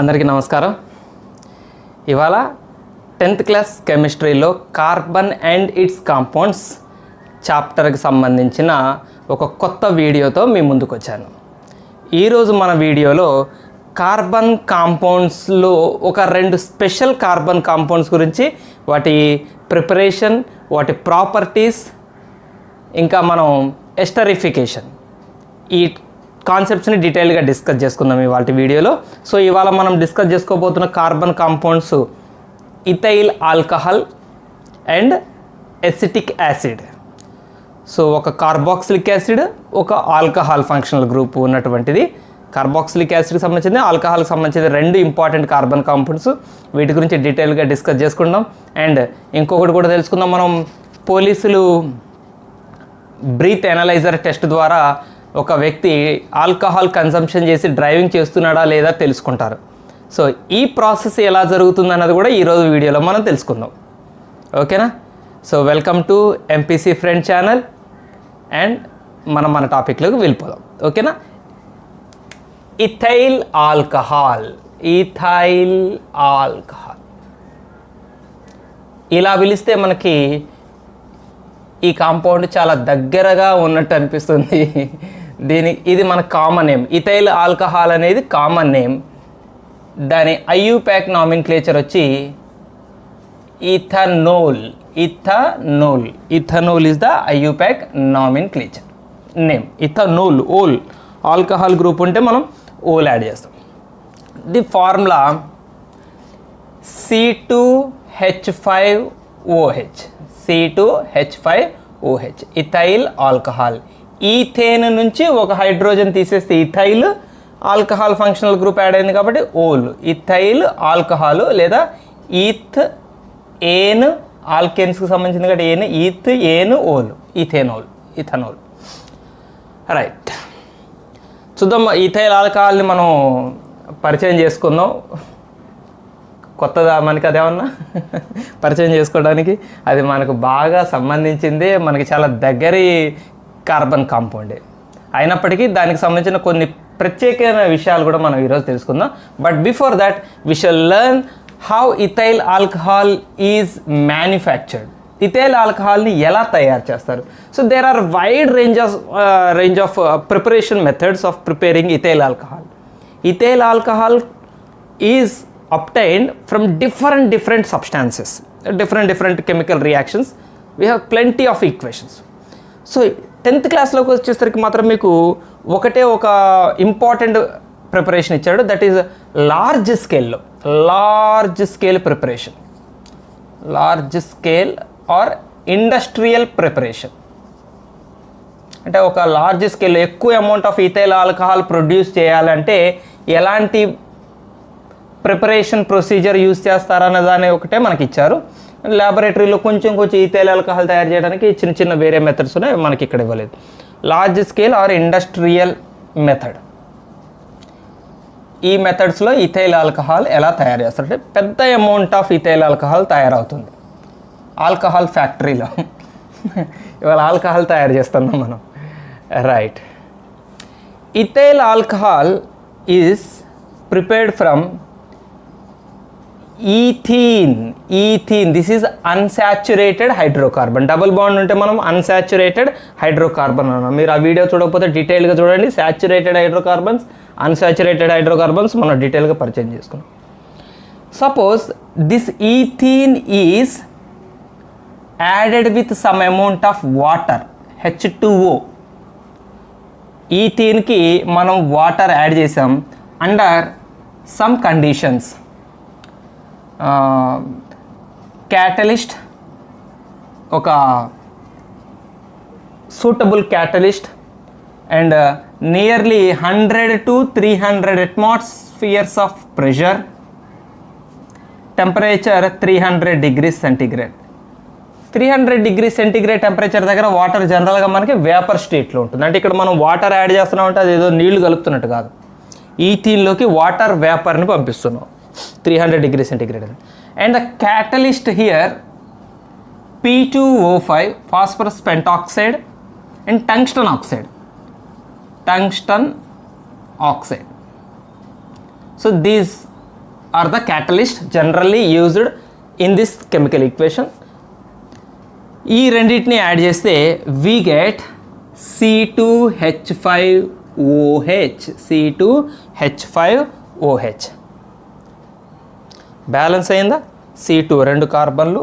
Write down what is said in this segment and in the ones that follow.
అందరికీ నమస్కారం. ఇవాళ 10th క్లాస్ కెమిస్ట్రీలో కార్బన్ అండ్ ఇట్స్ కాంపౌండ్స్ చాప్టర్కి సంబంధించిన ఒక కొత్త వీడియోతో మీ ముందుకు వచ్చాను. ఈరోజు మన వీడియోలో కార్బన్ కాంపౌండ్స్లో ఒక 2 స్పెషల్ కార్బన్ కాంపౌండ్స్ గురించి, వాటి ప్రిపరేషన్, వాటి ప్రాపర్టీస్, ఇంకా మనం ఎస్టరిఫికేషన్, ఈ కాన్సెప్ట్స్ని డీటెయిల్గా డిస్కస్ చేసుకుందాం ఇవాళ వీడియోలో. సో ఇవాళ మనం డిస్కస్ చేసుకోబోతున్న carbon compounds ethyl alcohol and acetic acid. So ఒక కార్బాక్సిలిక్ యాసిడ్, ఒక ఆల్కహాల్ ఫంక్షనల్ గ్రూప్ ఉన్నటువంటిది. కార్బాక్సిలిక్ యాసిడ్కి సంబంధించింది, ఆల్కహాల్కి సంబంధించింది 2 ఇంపార్టెంట్ కార్బన్ కాంపౌండ్స్. వీటి గురించి డీటెయిల్గా డిస్కస్ చేసుకుందాం. అండ్ ఇంకొకటి కూడా తెలుసుకుందాం, మనం పోలీసులు బ్రీత్ ఎనలైజర్ టెస్ట్ ద్వారా ఒక వ్యక్తి ఆల్కహాల్ కన్సంప్షన్ చేసి డ్రైవింగ్ చేస్తున్నాడా లేదా తెలుసుకుంటారు. సో ఈ ప్రాసెస్ ఎలా జరుగుతుంది అన్నది కూడా ఈరోజు వీడియోలో మనం తెలుసుకుందాం. ఓకేనా? So welcome to MPC friend channel and మన టాపిక్లోకి వెళ్ళిపోదాం. ఓకేనా? ఇథైల్ ఆల్కహాల్, ఇథైల్ ఆల్కహాల్ ఇలా పిలిస్తే మనకి ఈ కాంపౌండ్ చాలా దగ్గరగా ఉన్నట్టు అనిపిస్తుంది. ఇది మన కామన్ నేమ్. ఇథైల్ ఆల్కహాల్ అనేది కామన్ నేమ్. దాని ఐయుపాక్ నామిన్క్లేచర్ వచ్చి ethanol. Ethanol ethanol is the IUPAC nomenclature name. Ethanol, ol. Alcohol group ఉంటే మనం ఓల్ యాడ్ చేస్తాం. The formula C2H5OH. C2H5OH, ethyl alcohol. Ethane నుంచి ఒక హైడ్రోజన్ తీసేస్తే ethyl, alcohol functional group add అయింది కాబట్టి ఓల్. ఇథైల్ ఆల్కహాల్ లేదా ఈత్ ఏన్, ఆల్కెన్స్కి సంబంధించింది కాబట్టి ane, eth ane ol, ethanol, ethanol. Right, చూద్దాం. ఇథైల్ ఆల్కహాల్ని మనం పరిచయం చేసుకుందాం. కొత్తదా మనకి అదేమన్నా పరిచయం చేసుకోవడానికి? అది మనకు బాగా సంబంధించింది, మనకి చాలా దగ్గరి కార్బన్ కాంపౌండే. అయినప్పటికీ దానికి సంబంధించిన కొన్ని ప్రత్యేకమైన విషయాలు కూడా మనం ఈరోజు తెలుసుకుందాం. But before that we shall learn how ethyl alcohol is manufactured. Ethyl ఆల్కహాల్ని ఎలా తయారు చేస్తారు? So there are wide range of preparation methods of preparing ethyl alcohol. Ethyl alcohol is obtained from different substances, different chemical reactions. We have plenty of equations. So 10th క్లాస్లోకి వచ్చేసరికి మాత్రం మీకు ఒకటే ఒక important preparation ఇచ్చాడు, that is large scale preparation. Large scale are industrial preparation అంటే ఒక large scale ఎక్కువ amount of ethyl alcohol produce చేయాలంటే ఎలాంటి ప్రిపరేషన్ ప్రొసీజర్ యూజ్ చేస్తారన్న దాని ఒకటే మనకి ఇచ్చారు. ల్యాబొరేటరీలో కొంచెం ఇథైల్ ఆల్కహాల్ తయారు చేయడానికి చిన్న వేరే మెథడ్స్ ఉన్నాయి, మనకి ఇక్కడ ఇవ్వలేదు. Large scale are industrial method, ఈ మెథడ్స్లో ఇథైల్ ఆల్కహాల్ ఎలా తయారు చేస్తారంటే పెద్ద అమౌంట్ ఆఫ్ ఇథైల్ ఆల్కహాల్ తయారవుతుంది ఆల్కహాల్ ఫ్యాక్టరీలో. ఇవాళ ఆల్కహాల్ తయారు చేస్తున్నాం మనం. Right, ethyl alcohol is prepared from ethene. This is unsaturated hydrocarbon. Double bond ఉంటే మనం అన్సాచురేటెడ్ హైడ్రోకార్బన్ అన్నాం. మీరు ఆ వీడియో చూడకపోతే డీటెయిల్గా చూడండి. సాచురేటెడ్ హైడ్రోకార్బన్స్, అన్సాచురేటెడ్ హైడ్రోకార్బన్స్ మనం డీటెయిల్గా పరిచయం చేసుకున్నాం. Suppose this ethene is added with some amount of water, H2O. ఈథీన్కి మనం వాటర్ యాడ్ చేసాం అండర్ సమ్ కండిషన్స్. క్యాటలిస్ట్, ఒక suitable catalyst, and nearly 100 to 300 atmospheres of pressure, temperature 300 degrees centigrade. 300 degrees centigrade temperature దగ్గర water జనరల్గా మనకి vapour స్టేట్లో ఉంటుంది. అంటే ఇక్కడ మనం వాటర్ యాడ్ చేస్తున్నామంటే అది ఏదో నీళ్లు కలుపుతున్నట్టు కాదు. ఈథీన్లోకి వాటర్ వేపర్ని పంపిస్తున్నాం 300 degrees centigrade. And the catalyst here P2O5, phosphorus pentoxide and tungsten oxide. So these are the catalyst generally used in this chemical equation. ఈ రెండింటిని యాడ్ చేస్తే we get C2H5OH. C2H5OH balance అయిందా? C2 2 కార్బన్లు,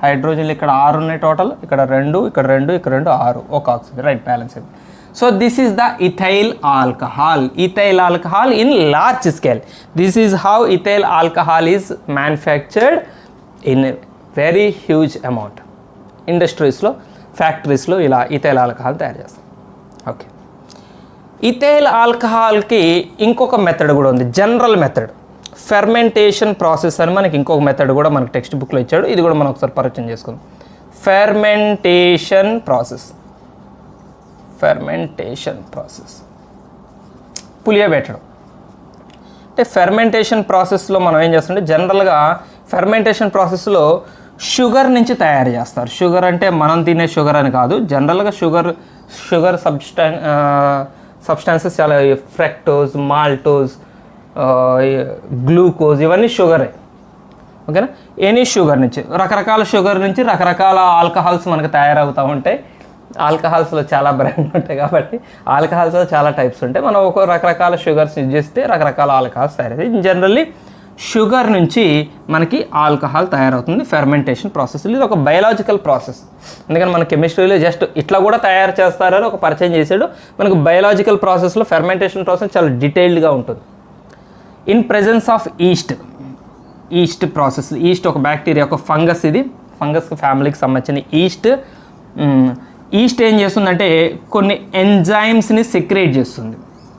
హైడ్రోజన్లు ఇక్కడ 6 ఉన్నాయి total, ఇక్కడ 2, ఇక్కడ 2, ఇక్కడ 2, 6, ఒక ఆక్సిజన్, రైట్, బ్యాలెన్స్ అయింది. So this is the ethyl alcohol in large scale. This is how ethyl alcohol is manufactured in very huge amount. ఇండస్ట్రీస్లో, ఫ్యాక్టరీస్లో ఇలా ఇథైల్ ఆల్కహాల్ తయారు చేస్తాం. ఓకే, ఇథైల్ ఆల్కహాల్కి ఇంకొక మెథడ్ కూడా ఉంది, జనరల్ మెథడ్. ఫెర్మెంటేషన్ ప్రాసెస్ అని మనకి ఇంకొక మెథడ్ కూడా మనకి టెక్స్ట్ బుక్లో ఇచ్చాడు. ఇది కూడా మనం ఒకసారి పరిచయం చేసుకుందాం. ఫెర్మెంటేషన్ ప్రాసెస్ పులియబెట్టడం. అంటే ఫెర్మెంటేషన్ ప్రాసెస్లో మనం ఏం చేస్తామంటే జనరల్గా ఫెర్మెంటేషన్ ప్రాసెస్లో షుగర్ నుంచి తయారు చేస్తారు. షుగర్ అంటే మనం తినే షుగర్ అని కాదు, జనరల్గా షుగర్ సబ్స్టాన్సెస్ చాలా, ఫ్రక్టోజ్, మాల్టోజ్, గ్లూకోజ్, ఇవన్నీ షుగరే. ఓకేనా, ఎనీ షుగర్ నుంచి, రకరకాల షుగర్ నుంచి రకరకాల ఆల్కహాల్స్ మనకు తయారవుతూ ఉంటాయి. ఆల్కహాల్స్లో చాలా బ్రాండ్లు ఉంటాయి కాబట్టి ఆల్కహాల్స్లో చాలా టైప్స్ ఉంటాయి. మనం ఒక రకరకాల షుగర్స్ యూజ్ చేస్తే రకరకాల ఆల్కహాల్స్ తయారవుతాయి. జనరల్లీ షుగర్ నుంచి మనకి ఆల్కహాల్ తయారవుతుంది ఫెర్మెంటేషన్ ప్రాసెస్. ఇది ఒక బయలాజికల్ ప్రాసెస్. అందుకని మన కెమిస్ట్రీలో జస్ట్ ఇట్లా కూడా తయారు చేస్తారని ఒక పరిచయం చేసాడు. మనకు బయలాజికల్ ప్రాసెస్లో ఫెర్మెంటేషన్ ప్రాసెస్ చాలా డీటెయిల్డ్గా ఉంటుంది. In presence of east process. East ఒక బ్యాక్టీరియా, ఒక ఫంగస్. ఇది ఫంగస్ ఫ్యామిలీకి సంబంధించిన ఈస్ట్ ఏం చేస్తుందంటే కొన్ని ఎంజైమ్స్ని సెక్రేట్ చేస్తుంది.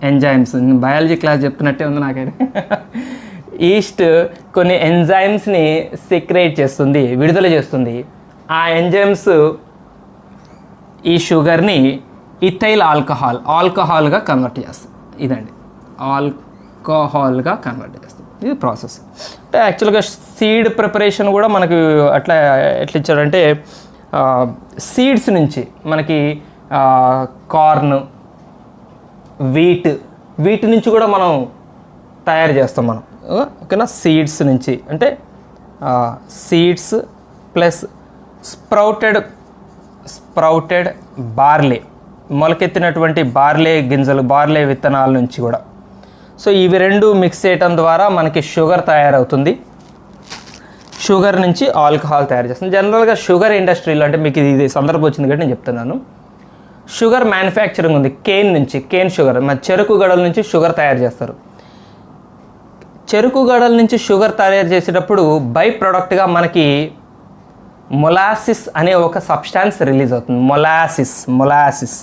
ఎంజైమ్స్ బయాలజీ క్లాస్ చెప్తున్నట్టే ఉంది నాకైతే. ఈస్ట్ కొన్ని ఎంజైమ్స్ని సెక్రేట్ చేస్తుంది, విడుదల చేస్తుంది. ఆ ఎంజైమ్స్ ఈ షుగర్ని ఇథైల్ ఆల్కహాల్గా కన్వర్ట్ చేస్తుంది. ఇదండి, ఆల్కహాల్గా కన్వర్ట్ చేస్తుంది. ఇది ప్రాసెస్. అంటే యాక్చువల్గా సీడ్ ప్రిపరేషన్ కూడా మనకి ఎట్లా ఇచ్చాడంటే సీడ్స్ నుంచి మనకి కార్న్, వీట్ నుంచి కూడా మనం తయారు చేస్తాం మనం. ఓకేనా, సీడ్స్ నుంచి అంటే సీడ్స్ ప్లస్ స్ప్రౌటెడ్ బార్లే, మొలకెత్తినటువంటి బార్లే గింజలు, బార్లే విత్తనాల నుంచి కూడా. సో ఇవి రెండు మిక్స్ చేయటం ద్వారా మనకి షుగర్ తయారవుతుంది. షుగర్ నుంచి ఆల్కహాల్ తయారు చేస్తుంది. జనరల్గా షుగర్ ఇండస్ట్రీలో, అంటే మీకు ఇది సందర్భం వచ్చింది కాబట్టి నేను చెప్తున్నాను, షుగర్ మ్యానుఫ్యాక్చరింగ్ ఉంది. కేన్ షుగర్, మన చెరుకు గడల నుంచి షుగర్ తయారు చేస్తారు. చెరుకు గడల నుంచి షుగర్ తయారు చేసేటప్పుడు బై ప్రోడక్ట్గా మనకి మొలాసిస్ అనే ఒక సబ్స్టాన్స్ రిలీజ్ అవుతుంది. మొలాసిస్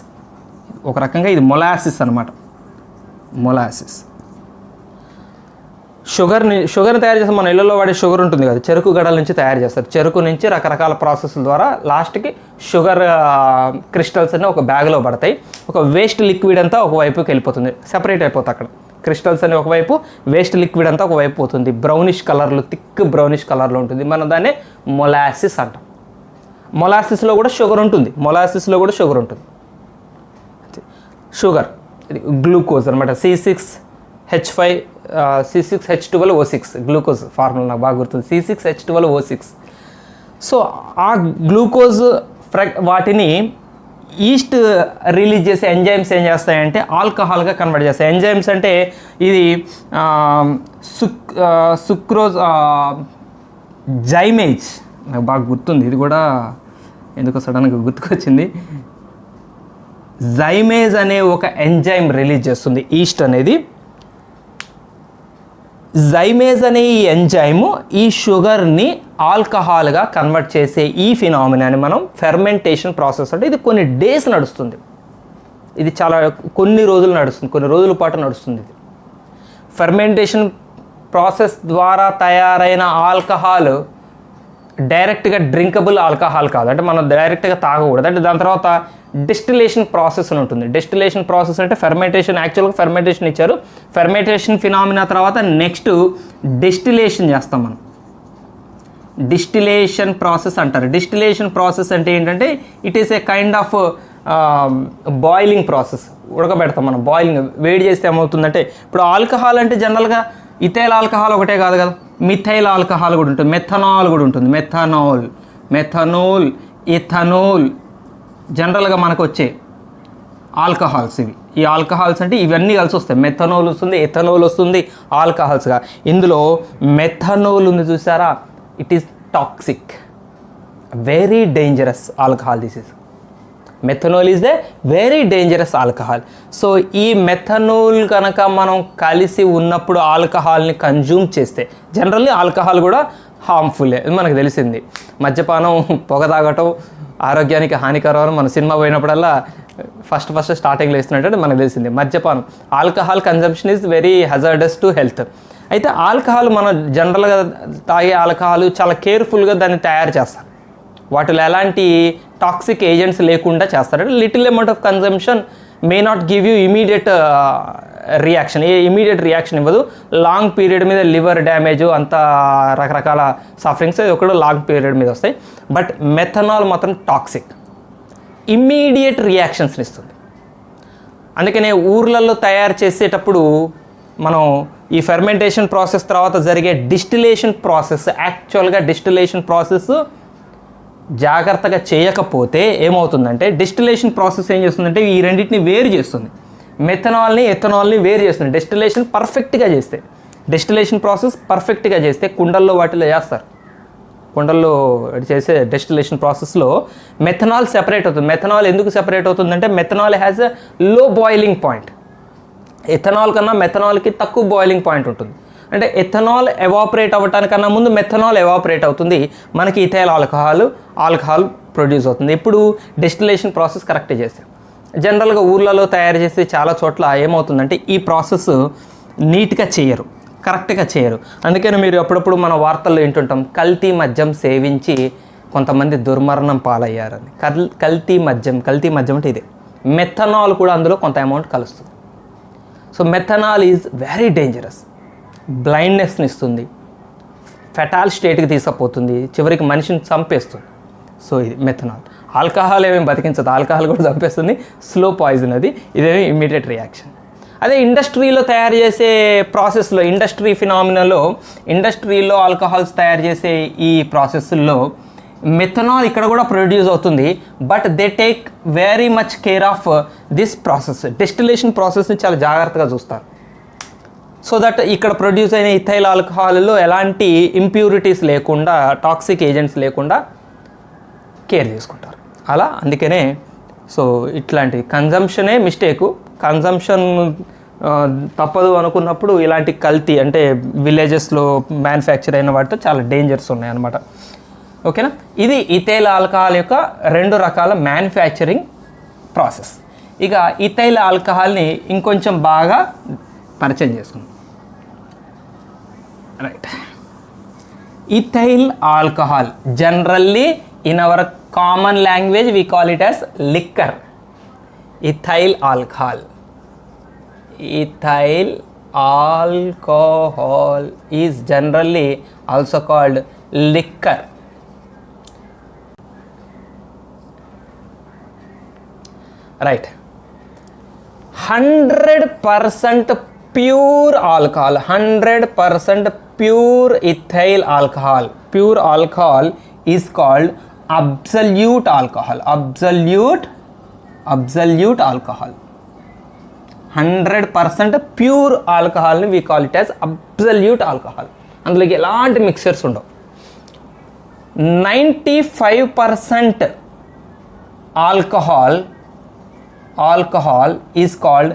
ఒక రకంగా ఇది మొలాసిస్ అనమాట. షుగర్ని తయారు చేస్తే మన ఇళ్ళలో వాడే షుగర్ ఉంటుంది కదా, చెరుకు గడల నుంచి తయారు చేస్తారు. చెరుకు నుంచి రకరకాల ప్రాసెస్ల ద్వారా లాస్ట్కి షుగర్ క్రిస్టల్స్ అన్నీ ఒక బ్యాగ్లో పడతాయి. ఒక వేస్ట్ లిక్విడ్ అంతా ఒకవైపుకి వెళ్ళిపోతుంది, సెపరేట్ అయిపోతుంది. అక్కడ క్రిస్టల్స్ అని ఒకవైపు, వేస్ట్ లిక్విడ్ అంతా ఒకవైపు పోతుంది. బ్రౌనిష్ కలర్లో, థిక్ బ్రౌనిష్ కలర్లో ఉంటుంది. మనం దాన్ని మొలాసిస్ అంటాం. మొలాసిస్లో కూడా షుగర్ ఉంటుంది. షుగర్ ఇది గ్లూకోజ్ అనమాట. C6H12O6 గ్లూకోజ్ ఫార్ములా నాకు బాగా గుర్తుంది. C6H12O6. సో ఆ గ్లూకోజ్ వాటిని ఈస్ట్ రిలీజ్ చేసే ఎంజైమ్స్ ఏం చేస్తాయంటే ఆల్కహాల్గా కన్వర్ట్ చేస్తాయి. ఎంజైమ్స్ అంటే ఇది సుక్రోజ్, జైమేజ్ నాకు బాగా గుర్తుంది. ఇది కూడా ఎందుకో సడన్గా గుర్తుకొచ్చింది. జైమేజ్ అనే ఒక ఎంజైమ్ రిలీజ్ చేస్తుంది ఈస్ట్ అనేది. జైమేజ్ అనే ఈ ఎంజైము ఈ షుగర్ని ఆల్కహాల్గా కన్వర్ట్ చేసే ఈ ఫినామినాని మనం ఫెర్మెంటేషన్ ప్రాసెస్ అంటే ఇది కొన్ని డేస్ నడుస్తుంది. ఇది చాలా కొన్ని రోజుల పాటు నడుస్తుంది. ఇది ఫెర్మెంటేషన్ ప్రాసెస్ ద్వారా తయారైన ఆల్కహాల్ డైరెక్ట్గా డ్రింకబుల్ ఆల్కహాల్ కాదు, అంటే మనం డైరెక్ట్గా తాగకూడదు. అంటే దాని తర్వాత డిస్టిలేషన్ ప్రాసెస్ అని ఉంటుంది. డిస్టిలేషన్ ప్రాసెస్ అంటే ఫెర్మెంటేషన్, యాక్చువల్గా ఫెర్మెంటేషన్ ఇచ్చారు. ఫెర్మెంటేషన్ ఫినామినా తర్వాత నెక్స్ట్ డిస్టిలేషన్ చేస్తాం మనం. డిస్టిలేషన్ ప్రాసెస్ అంటారు. డిస్టిలేషన్ ప్రాసెస్ అంటే ఏంటంటే it is a kind of boiling process. ఉడకబెడతాం మనం. బాయిలింగ్ వేడి చేస్తే ఏమవుతుందంటే, ఇప్పుడు ఆల్కహాల్ అంటే జనరల్గా ఇథైల్ ఆల్కహాల్ ఒకటే కాదు కదా, మిథైల్ ఆల్కహాల్ కూడా ఉంటుంది, మెథనాల్ కూడా ఉంటుంది. మెథనోల్, ఇథనోల్ జనరల్గా మనకు వచ్చే ఆల్కహాల్స్ ఇవి. ఈ ఆల్కహాల్స్ అంటే ఇవన్నీ కలిసి వస్తాయి. మెథనోల్ వస్తుంది, ఎథనోల్ వస్తుంది, ఆల్కహాల్స్గా. ఇందులో మెథనోల్ ఉంది చూసారా, it is toxic, very dangerous alcohol. This is methanol is the very dangerous alcohol. So ఈ మెథనోల్ కనుక మనం కలిసి ఉన్నప్పుడు ఆల్కహాల్ని కన్జ్యూమ్ చేస్తే, జనరల్లీ ఆల్కహాల్ కూడా హార్మ్ఫుల్లే, మనకు తెలిసింది. మద్యపానం, పొగ తాగటం ఆరోగ్యానికి హానికరం. మన సినిమా పోయినప్పుడల్లా ఫస్ట్ స్టార్టింగ్లో ఇస్తున్నట్టు మనకు తెలిసింది. మద్యపానం, alcohol consumption is very hazardous to health. అయితే ఆల్కహాల్ మనం జనరల్గా తాగే ఆల్కహాల్ చాలా కేర్ఫుల్గా దాన్ని తయారు చేస్తారు. వాటిలో ఎలాంటి టాక్సిక్ ఏజెంట్స్ లేకుండా చేస్తారు. Little amount of consumption may not give you immediate reaction, immediate reaction ఇవ్వదు. లాంగ్ పీరియడ్ మీద లివర్ డ్యామేజ్, అంత రకరకాల సఫరింగ్స్ ఒకటి లాంగ్ పీరియడ్ మీద వస్తాయి. బట్ మెథనాల్ మాత్రం టాక్సిక్, ఇమ్మీడియట్ రియాక్షన్స్ని ఇస్తుంది. అందుకనే ఊర్లలో తయారు చేసేటప్పుడు మనం ఈ ఫెర్మెంటేషన్ ప్రాసెస్ తర్వాత జరిగే డిస్టిలేషన్ ప్రాసెస్, యాక్చువల్గా డిస్టిలేషన్ ప్రాసెస్ జాగ్రత్తగా చేయకపోతే ఏమవుతుందంటే, డిస్టిలేషన్ ప్రాసెస్ ఏం చేస్తుందంటే ఈ రెండింటిని వేరు చేస్తుంది. మెథనాల్ని, ఎథనాల్ని వేరు చేస్తుంది. డిస్టిలేషన్ పర్ఫెక్ట్గా చేస్తే, డిస్టిలేషన్ ప్రాసెస్ పర్ఫెక్ట్గా చేస్తే కుండల్లో వాటిలో చేస్తారు. కుండల్లో చేసే డిస్టిలేషన్ ప్రాసెస్లో మెథనాల్ సెపరేట్ అవుతుంది. మెథనాల్ ఎందుకు సెపరేట్ అవుతుందంటే, మెథనాల్ హ్యాజ్ ఎ లో బాయిలింగ్ పాయింట్. ఎథనాల్ కన్నా మెథనాల్కి తక్కువ బాయిలింగ్ పాయింట్ ఉంటుంది. అంటే ఎథనాల్ ఎవాపరేట్ అవ్వటానికన్నా ముందు మెథనాల్ ఎవాపరేట్ అవుతుంది, మనకి ఇథైల్ ఆల్కహాల్ ప్రొడ్యూస్ అవుతుంది. ఇప్పుడు డిస్టిలేషన్ ప్రాసెస్ కరెక్ట్గా చేస్తే, జనరల్గా ఊర్లలో తయారు చేస్తే చాలా చోట్ల ఏమవుతుందంటే ఈ ప్రాసెస్ నీట్గా చేయరు, కరెక్ట్గా చేయరు. అందుకని మీరు అప్పుడప్పుడు మన వార్తల్లో వింటుంటాం, కల్తీ మద్యం సేవించి కొంతమంది దుర్మరణం పాలయ్యారని. కల్తీ మద్యం అంటే ఇదే. మెథనాల్ కూడా అందులో కొంత అమౌంట్ కలుస్తుంది. So methanol is very dangerous, బ్లైండ్నెస్ని ఇస్తుంది, ఫెటాల్ స్టేట్కి తీసుకుపోతుంది, చివరికి మనిషిని చంపేస్తుంది. సో ఇది మెథనాల్. ఆల్కహాల్ ఏమేమి బతికించదు, ఆల్కహాల్ కూడా చంపేస్తుంది, స్లో పాయిజన్ అది, ఇదేమి ఇమ్మీడియట్ రియాక్షన్. అదే ఇండస్ట్రీలో తయారు చేసే ప్రాసెస్లో, ఇండస్ట్రీ ఫినామినాలో, ఇండస్ట్రీలో ఆల్కహాల్స్ తయారు చేసే ఈ ప్రాసెస్లో మెథనాల్ ఇక్కడ కూడా ప్రొడ్యూస్ అవుతుంది. But they take very much care of this process. Distillation ప్రాసెస్ని చాలా జాగ్రత్తగా చూస్తారు. సో దట్ ఇక్కడ ప్రొడ్యూస్ అయిన ఇథైల్ ఆల్కహాల్లో ఎలాంటి ఇంప్యూరిటీస్ లేకుండా, టాక్సిక్ ఏజెంట్స్ లేకుండా కేర్ తీసుకుంటారు. అలా అందుకనే సో ఇట్లాంటి కన్జంప్షనే మిస్టేకు. కన్జంప్షన్ తప్పదు అనుకున్నప్పుడు ఇలాంటి కల్తీ అంటే విలేజెస్లో మ్యానుఫ్యాక్చర్ అయిన వాటితో చాలా డేంజర్స్ ఉన్నాయన్నమాట. ఓకేనా, ఇది ఇథైల్ ఆల్కహాల్ యొక్క 2 రకాల మ్యానుఫ్యాక్చరింగ్ ప్రాసెస్. ఇక ఇథైల్ ఆల్కహాల్ని ఇంకొంచెం బాగా పరిచయం చేసుకుందాం. Right, ethyl alcohol generally in our common language we call it as liquor. Ethyl alcohol is generally also called liquor. Right, 100% pure alcohol, 100% pure ethyl alcohol. Pure alcohol is called absolute alcohol. Absolute alcohol. 100% pure alcohol ni we call it as absolute alcohol. అందులోకి ఎలాంటి mixtures ఉండవు. 95% alcohol is called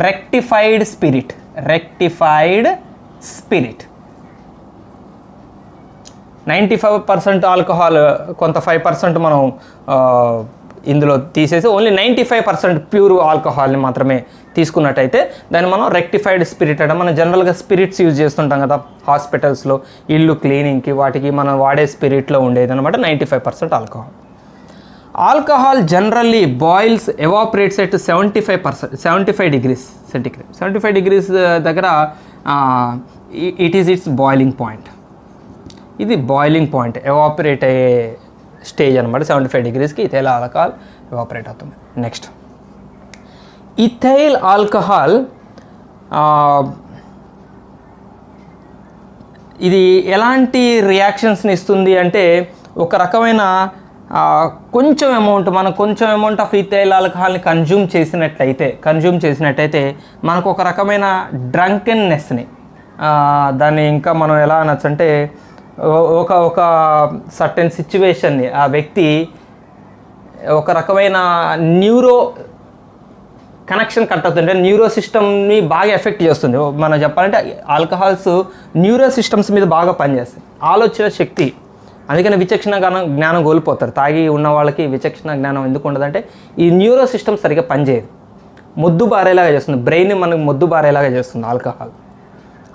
rectified spirit. 95% alcohol, కొంత 5% మనం ఇందులో తీసేసి only 95% pure ఆల్కహాల్ని మాత్రమే తీసుకున్నట్టయితే దాన్ని మనం రెక్టిఫైడ్ స్పిరిట్ అంటే, మనం జనరల్గా స్పిరిట్స్ యూజ్ చేస్తుంటాం కదా హాస్పిటల్స్లో, ఇల్లు క్లీనింగ్కి వాటికి మనం వాడే స్పిరిట్లో ఉండేది అనమాట 95% alcohol. Alcohol generally boils evaporates at 75 degrees centigrade. 75 degrees దగ్గర it is its boiling point. ఇది బాయిలింగ్ పాయింట్, ఎవాపరేట్ అయ్యే స్టేజ్ అనమాట. 75 degreesకి ఇథైల్ ఆల్కహాల్ ఎవాపరేట్ అవుతుంది. నెక్స్ట్, ఇథైల్ ఆల్కహాల్ ఇది ఎలాంటి రియాక్షన్స్ని ఇస్తుంది అంటే ఒక రకమైన కొంచెం అమౌంట్ ఆఫ్ ఇథైల్ ఆల్కహాల్ని కన్జ్యూమ్ చేసినట్టయితే మనకు ఒక రకమైన డ్రంకెన్నెస్ని దాన్ని ఇంకా మనం ఎలా అనొచ్చు అంటే ఒక సర్టెన్ సిచ్యువేషన్ని ఆ వ్యక్తి ఒక రకమైన న్యూరో కనెక్షన్ కట్ అవుతుంది, అంటే న్యూరో సిస్టమ్ని బాగా ఎఫెక్ట్ చేస్తుంది. మనం చెప్పాలంటే ఆల్కహాల్స్ న్యూరో సిస్టమ్స్ మీద బాగా పనిచేస్తాయి, ఆలోచన శక్తి. అందుకని విచక్షణ జ్ఞానం కోల్పోతారు. తాగి ఉన్న వాళ్ళకి విచక్షణ జ్ఞానం ఎందుకు ఉండదంటే ఈ న్యూరో సిస్టమ్ సరిగ్గా పనిచేయదు, మొద్దు బారేలాగా చేస్తుంది, బ్రెయిన్ మనకు మొద్దు బారేలాగా చేస్తుంది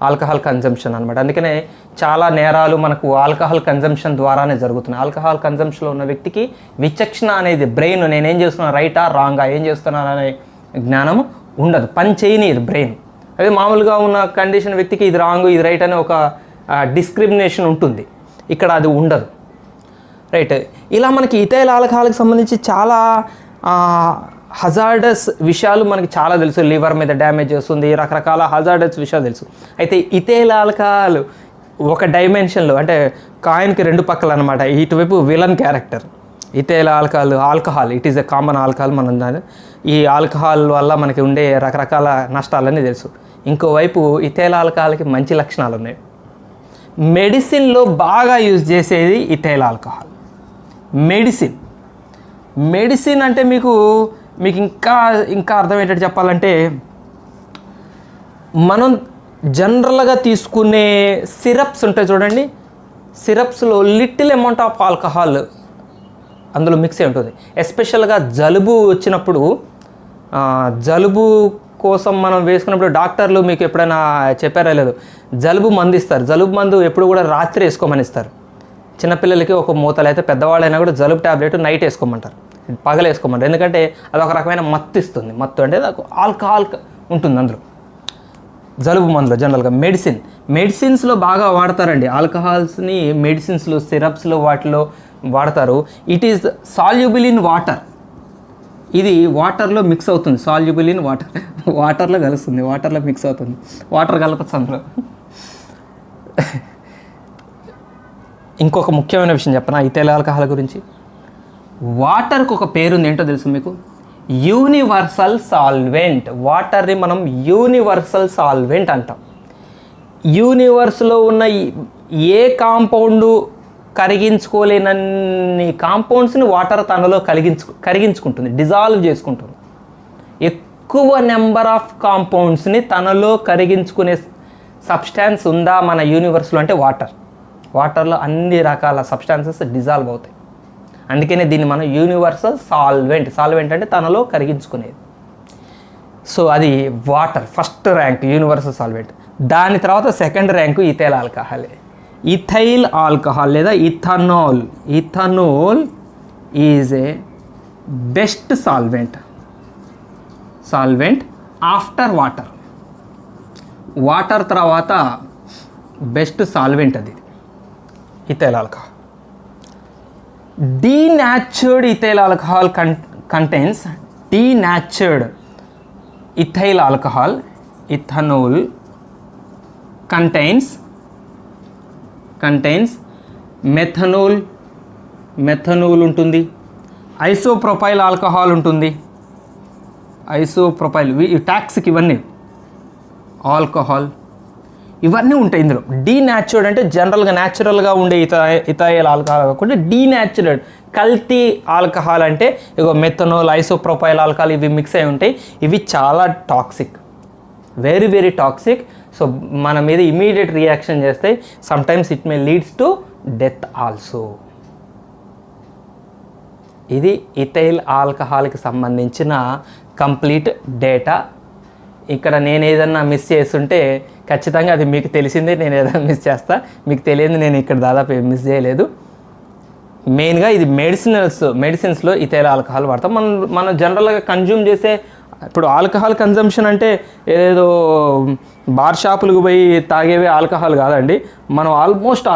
ఆల్కహాల్ కన్జంప్షన్ అనమాట. అందుకనే చాలా నేరాలు మనకు ఆల్కహాల్ కన్జంప్షన్ ద్వారానే జరుగుతున్నాయి. ఆల్కహాల్ కన్జంప్షన్లో ఉన్న వ్యక్తికి విచక్షణ అనేది, బ్రెయిన్ నేనేం చేస్తున్నాను, రైటా రాంగా, ఏం చేస్తున్నాను అనే జ్ఞానం ఉండదు, పని చేయనీరు బ్రెయిన్. అదే మామూలుగా ఉన్న కండిషన్ వ్యక్తికి ఇది రాంగ్ ఇది రైట్ అనే ఒక డిస్క్రిమినేషన్ ఉంటుంది, ఇక్కడ అది ఉండదు. రైట్, ఇలా మనకి ఇథైల్ ఆల్కహాల్కి సంబంధించి చాలా హజార్డస్ విషయాలు మనకి చాలా తెలుసు. లివర్ మీద డ్యామేజ్ చేస్తుంది, రకరకాల హజార్డస్ విషయాలు తెలుసు. అయితే ఇథైల్ ఆల్కహాల్ ఒక డైమెన్షన్లో, అంటే కాయిన్కి రెండు పక్కలు అనమాట. ఇటువైపు villain character ethyl alcohol it is a common alcohol. మనం ఈ ఆల్కహాల్ వల్ల మనకి ఉండే రకరకాల నష్టాలన్నీ తెలుసు. ఇంకోవైపు ఇథైల్ ఆల్కహాల్కి మంచి లక్షణాలు ఉన్నాయి. మెడిసిన్లో బాగా యూజ్ చేసేది ఇథైల్ ఆల్కహాల్. మెడిసిన్ అంటే మీకు ఇంకా అర్థమయ్యేటట్టు చెప్పాలంటే, మనం జనరల్గా తీసుకునే సిరప్స్ ఉంటాయి చూడండి, సిరప్స్లో లిటిల్ అమౌంట్ ఆఫ్ ఆల్కహాల్ అందులో మిక్స్ అయి ఉంటుంది. ఎస్పెషల్గా జలుబు వచ్చినప్పుడు, జలుబు కోసం మనం వేసుకున్నప్పుడు డాక్టర్లు మీకు ఎప్పుడైనా చెప్పారో లేదు, జలుబు మందు ఇస్తారు. జలుబు మందు ఎప్పుడు కూడా రాత్రి వేసుకోమని ఇస్తారు. చిన్నపిల్లలకి ఒక మూతలు, అయితే పెద్దవాళ్ళైనా కూడా జలుబు ట్యాబ్లెట్ నైట్ వేసుకోమంటారు, పగలు వేసుకోమంటారు. ఎందుకంటే అది ఒక రకమైన మత్తు ఇస్తుంది. మత్తు అంటే ఆల్కహాల్ ఉంటుంది అందులో, జలుబు మందులో. జనరల్గా మెడిసిన్స్లో బాగా వాడతారండి ఆల్కహాల్స్ని. మెడిసిన్స్లో, సిరప్స్లో వాటిలో వాడతారు. It is soluble in water. ఇది వాటర్లో మిక్స్ అవుతుంది, సాల్యుబుల్ ఇన్ వాటర్లో కలుస్తుంది, వాటర్లో మిక్స్ అవుతుంది. వాటర్ కలపచ్చు అందులో. ఇంకొక ముఖ్యమైన విషయం చెప్పనా ఇథైల్ ఆల్కహాల్ గురించి. వాటర్కి ఒక పేరుంది, ఏంటో తెలుసు మీకు? Universal solvent. వాటర్ని మనం యూనివర్సల్ సాల్వెంట్ అంటాం. యూనివర్స్లో ఉన్న ఏ కాంపౌండు కరిగించుకోలేనన్ని కాంపౌండ్స్ని వాటర్ తనలో కరిగించుకుంటుంది, డిజాల్వ్ చేసుకుంటుంది. ఎక్కువ నెంబర్ ఆఫ్ కాంపౌండ్స్ని తనలో కరిగించుకునే సబ్స్టాన్స్ ఉందా మన యూనివర్స్లో అంటే వాటర్లో అన్ని రకాల సబ్స్టాన్సెస్ డిజాల్వ్ అవుతాయి. అందుకనే దీన్ని మనం యూనివర్సల్ సాల్వెంట్ అంటే తనలో కరిగించుకునేది. సో అది water first rank universal solvent. దాని తర్వాత సెకండ్ ర్యాంకు ఇథైల్ ఆల్కహాలే. ఇథైల్ ఆల్కహాల్ లేదా ethanol is a best solvent after water తర్వాత బెస్ట్ సాల్వెంట్ అది ethyl alcohol. Denatured ethyl alcohol contains denatured ethyl alcohol. Ethanol contains methanol ఉంటుంది, isopropyl alcohol ఉంటుంది, isopropyl toxic ఇవన్నీ alcohol ఇవన్నీ ఉంటాయి ఇందులో. డీనాచుర్డ్ అంటే జనరల్గా న్యాచురల్గా ఉండే ఇథైల్ ఆల్కహాల్ కాకుండా డీనాచురడ్ కల్తీ ఆల్కహాల్ అంటే ఇగో మెథనోల్, ఐసోప్రొపైల్ ఆల్కహాల్ ఇవి మిక్స్ అయి ఉంటాయి. ఇవి చాలా toxic, very very toxic. So మన మీద ఇమీడియట్ రియాక్షన్ చేస్తాయి. Sometimes it may leads to death also. ఇది ఇథైల్ ఆల్కహాల్కి సంబంధించిన కంప్లీట్ డేటా. ఇక్కడ నేను ఏదన్నా మిస్ చేస్తుంటే ఖచ్చితంగా అది మీకు తెలిసిందే, నేను ఏదైనా మిస్ చేస్తా. మీకు తెలియదు నేను ఇక్కడ దాదాపు మిస్ చేయలేదు. మెయిన్గా ఇది మెడిసిన్స్లో ఇథైల్ ఆల్కహాల్ వాడతాం. మనం జనరల్గా కన్జ్యూమ్ చేసే, ఇప్పుడు ఆల్కహాల్ కన్జంప్షన్ అంటే ఏదో బార్ షాపులకు పోయి తాగేవి ఆల్కహాల్ కాదండి. మనం ఆల్మోస్ట్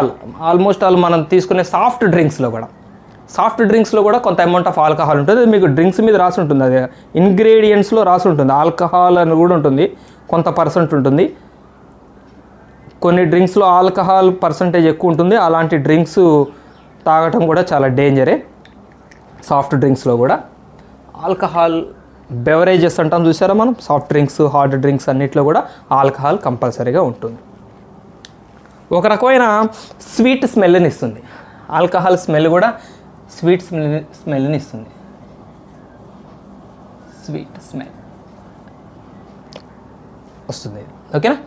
ఆల్ మనం తీసుకునే సాఫ్ట్ డ్రింక్స్లో కూడా కొంత అమౌంట్ ఆఫ్ ఆల్కహాల్ ఉంటుంది. అది మీకు డ్రింక్స్ మీద రాసి ఉంటుంది, అది ఇంగ్రీడియంట్స్లో రాసి ఉంటుంది. ఆల్కహాల్ అని కూడా ఉంటుంది, కొంత పర్సెంట్ ఉంటుంది. కొన్ని డ్రింక్స్లో ఆల్కహాల్ పర్సంటేజ్ ఎక్కువ ఉంటుంది, అలాంటి డ్రింక్స్ తాగటం కూడా చాలా డేంజరే. సాఫ్ట్ డ్రింక్స్లో కూడా ఆల్కహాల్ బెవరేజెస్ అంటాం చూసారా మనం, సాఫ్ట్ డ్రింక్స్ హార్డ్ డ్రింక్స్ అన్నిట్లో కూడా ఆల్కహాల్ కంపల్సరీగా ఉంటుంది. ఒక రకమైన స్వీట్ స్మెల్ని ఇస్తుంది ఆల్కహాల్. స్మెల్ కూడా స్వీట్ స్మెల్ని ఇస్తుంది, స్వీట్ స్మెల్ వస్తుంది. ఓకేనా,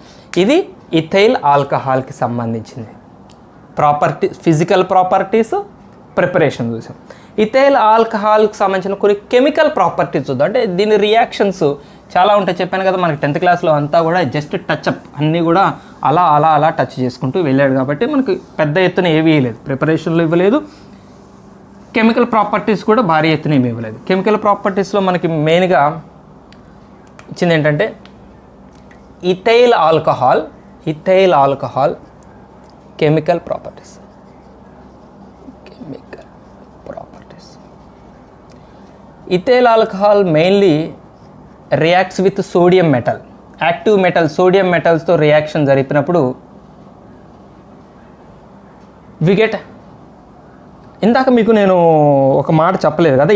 ఇది ఇథైల్ ఆల్కహాల్కి సంబంధించింది. ఫిజికల్ ప్రాపర్టీస్, ప్రిపరేషన్ చూసాం. ఇథైల్ ఆల్కహాల్కి సంబంధించిన కొన్ని కెమికల్ ప్రాపర్టీస్ చూద్దాం. అంటే దీని రియాక్షన్స్ చాలా ఉంటాయి, చెప్పాను కదా మనకి 10th క్లాస్లో అంతా కూడా జస్ట్ టచ్అప్, అన్నీ కూడా అలా అలా అలా టచ్ చేసుకుంటూ వెళ్ళాడు కాబట్టి మనకి పెద్ద ఎత్తున ఏమీ ఇవ్వలేదు, ప్రిపరేషన్లో ఇవ్వలేదు. కెమికల్ ప్రాపర్టీస్ కూడా భారీ ఎత్తున ఏమీ ఇవ్వలేదు. కెమికల్ ప్రాపర్టీస్లో మనకి మెయిన్గా ఇచ్చింది ఏంటంటే ethyl alcohol chemical properties. Ethyl alcohol mainly reacts with sodium metal, active metal, sodium మెటల్స్తో రియాక్షన్ జరిపినప్పుడు వి గెట్, ఇందాక మీకు నేను ఒక మాట చెప్పలేదు కదా,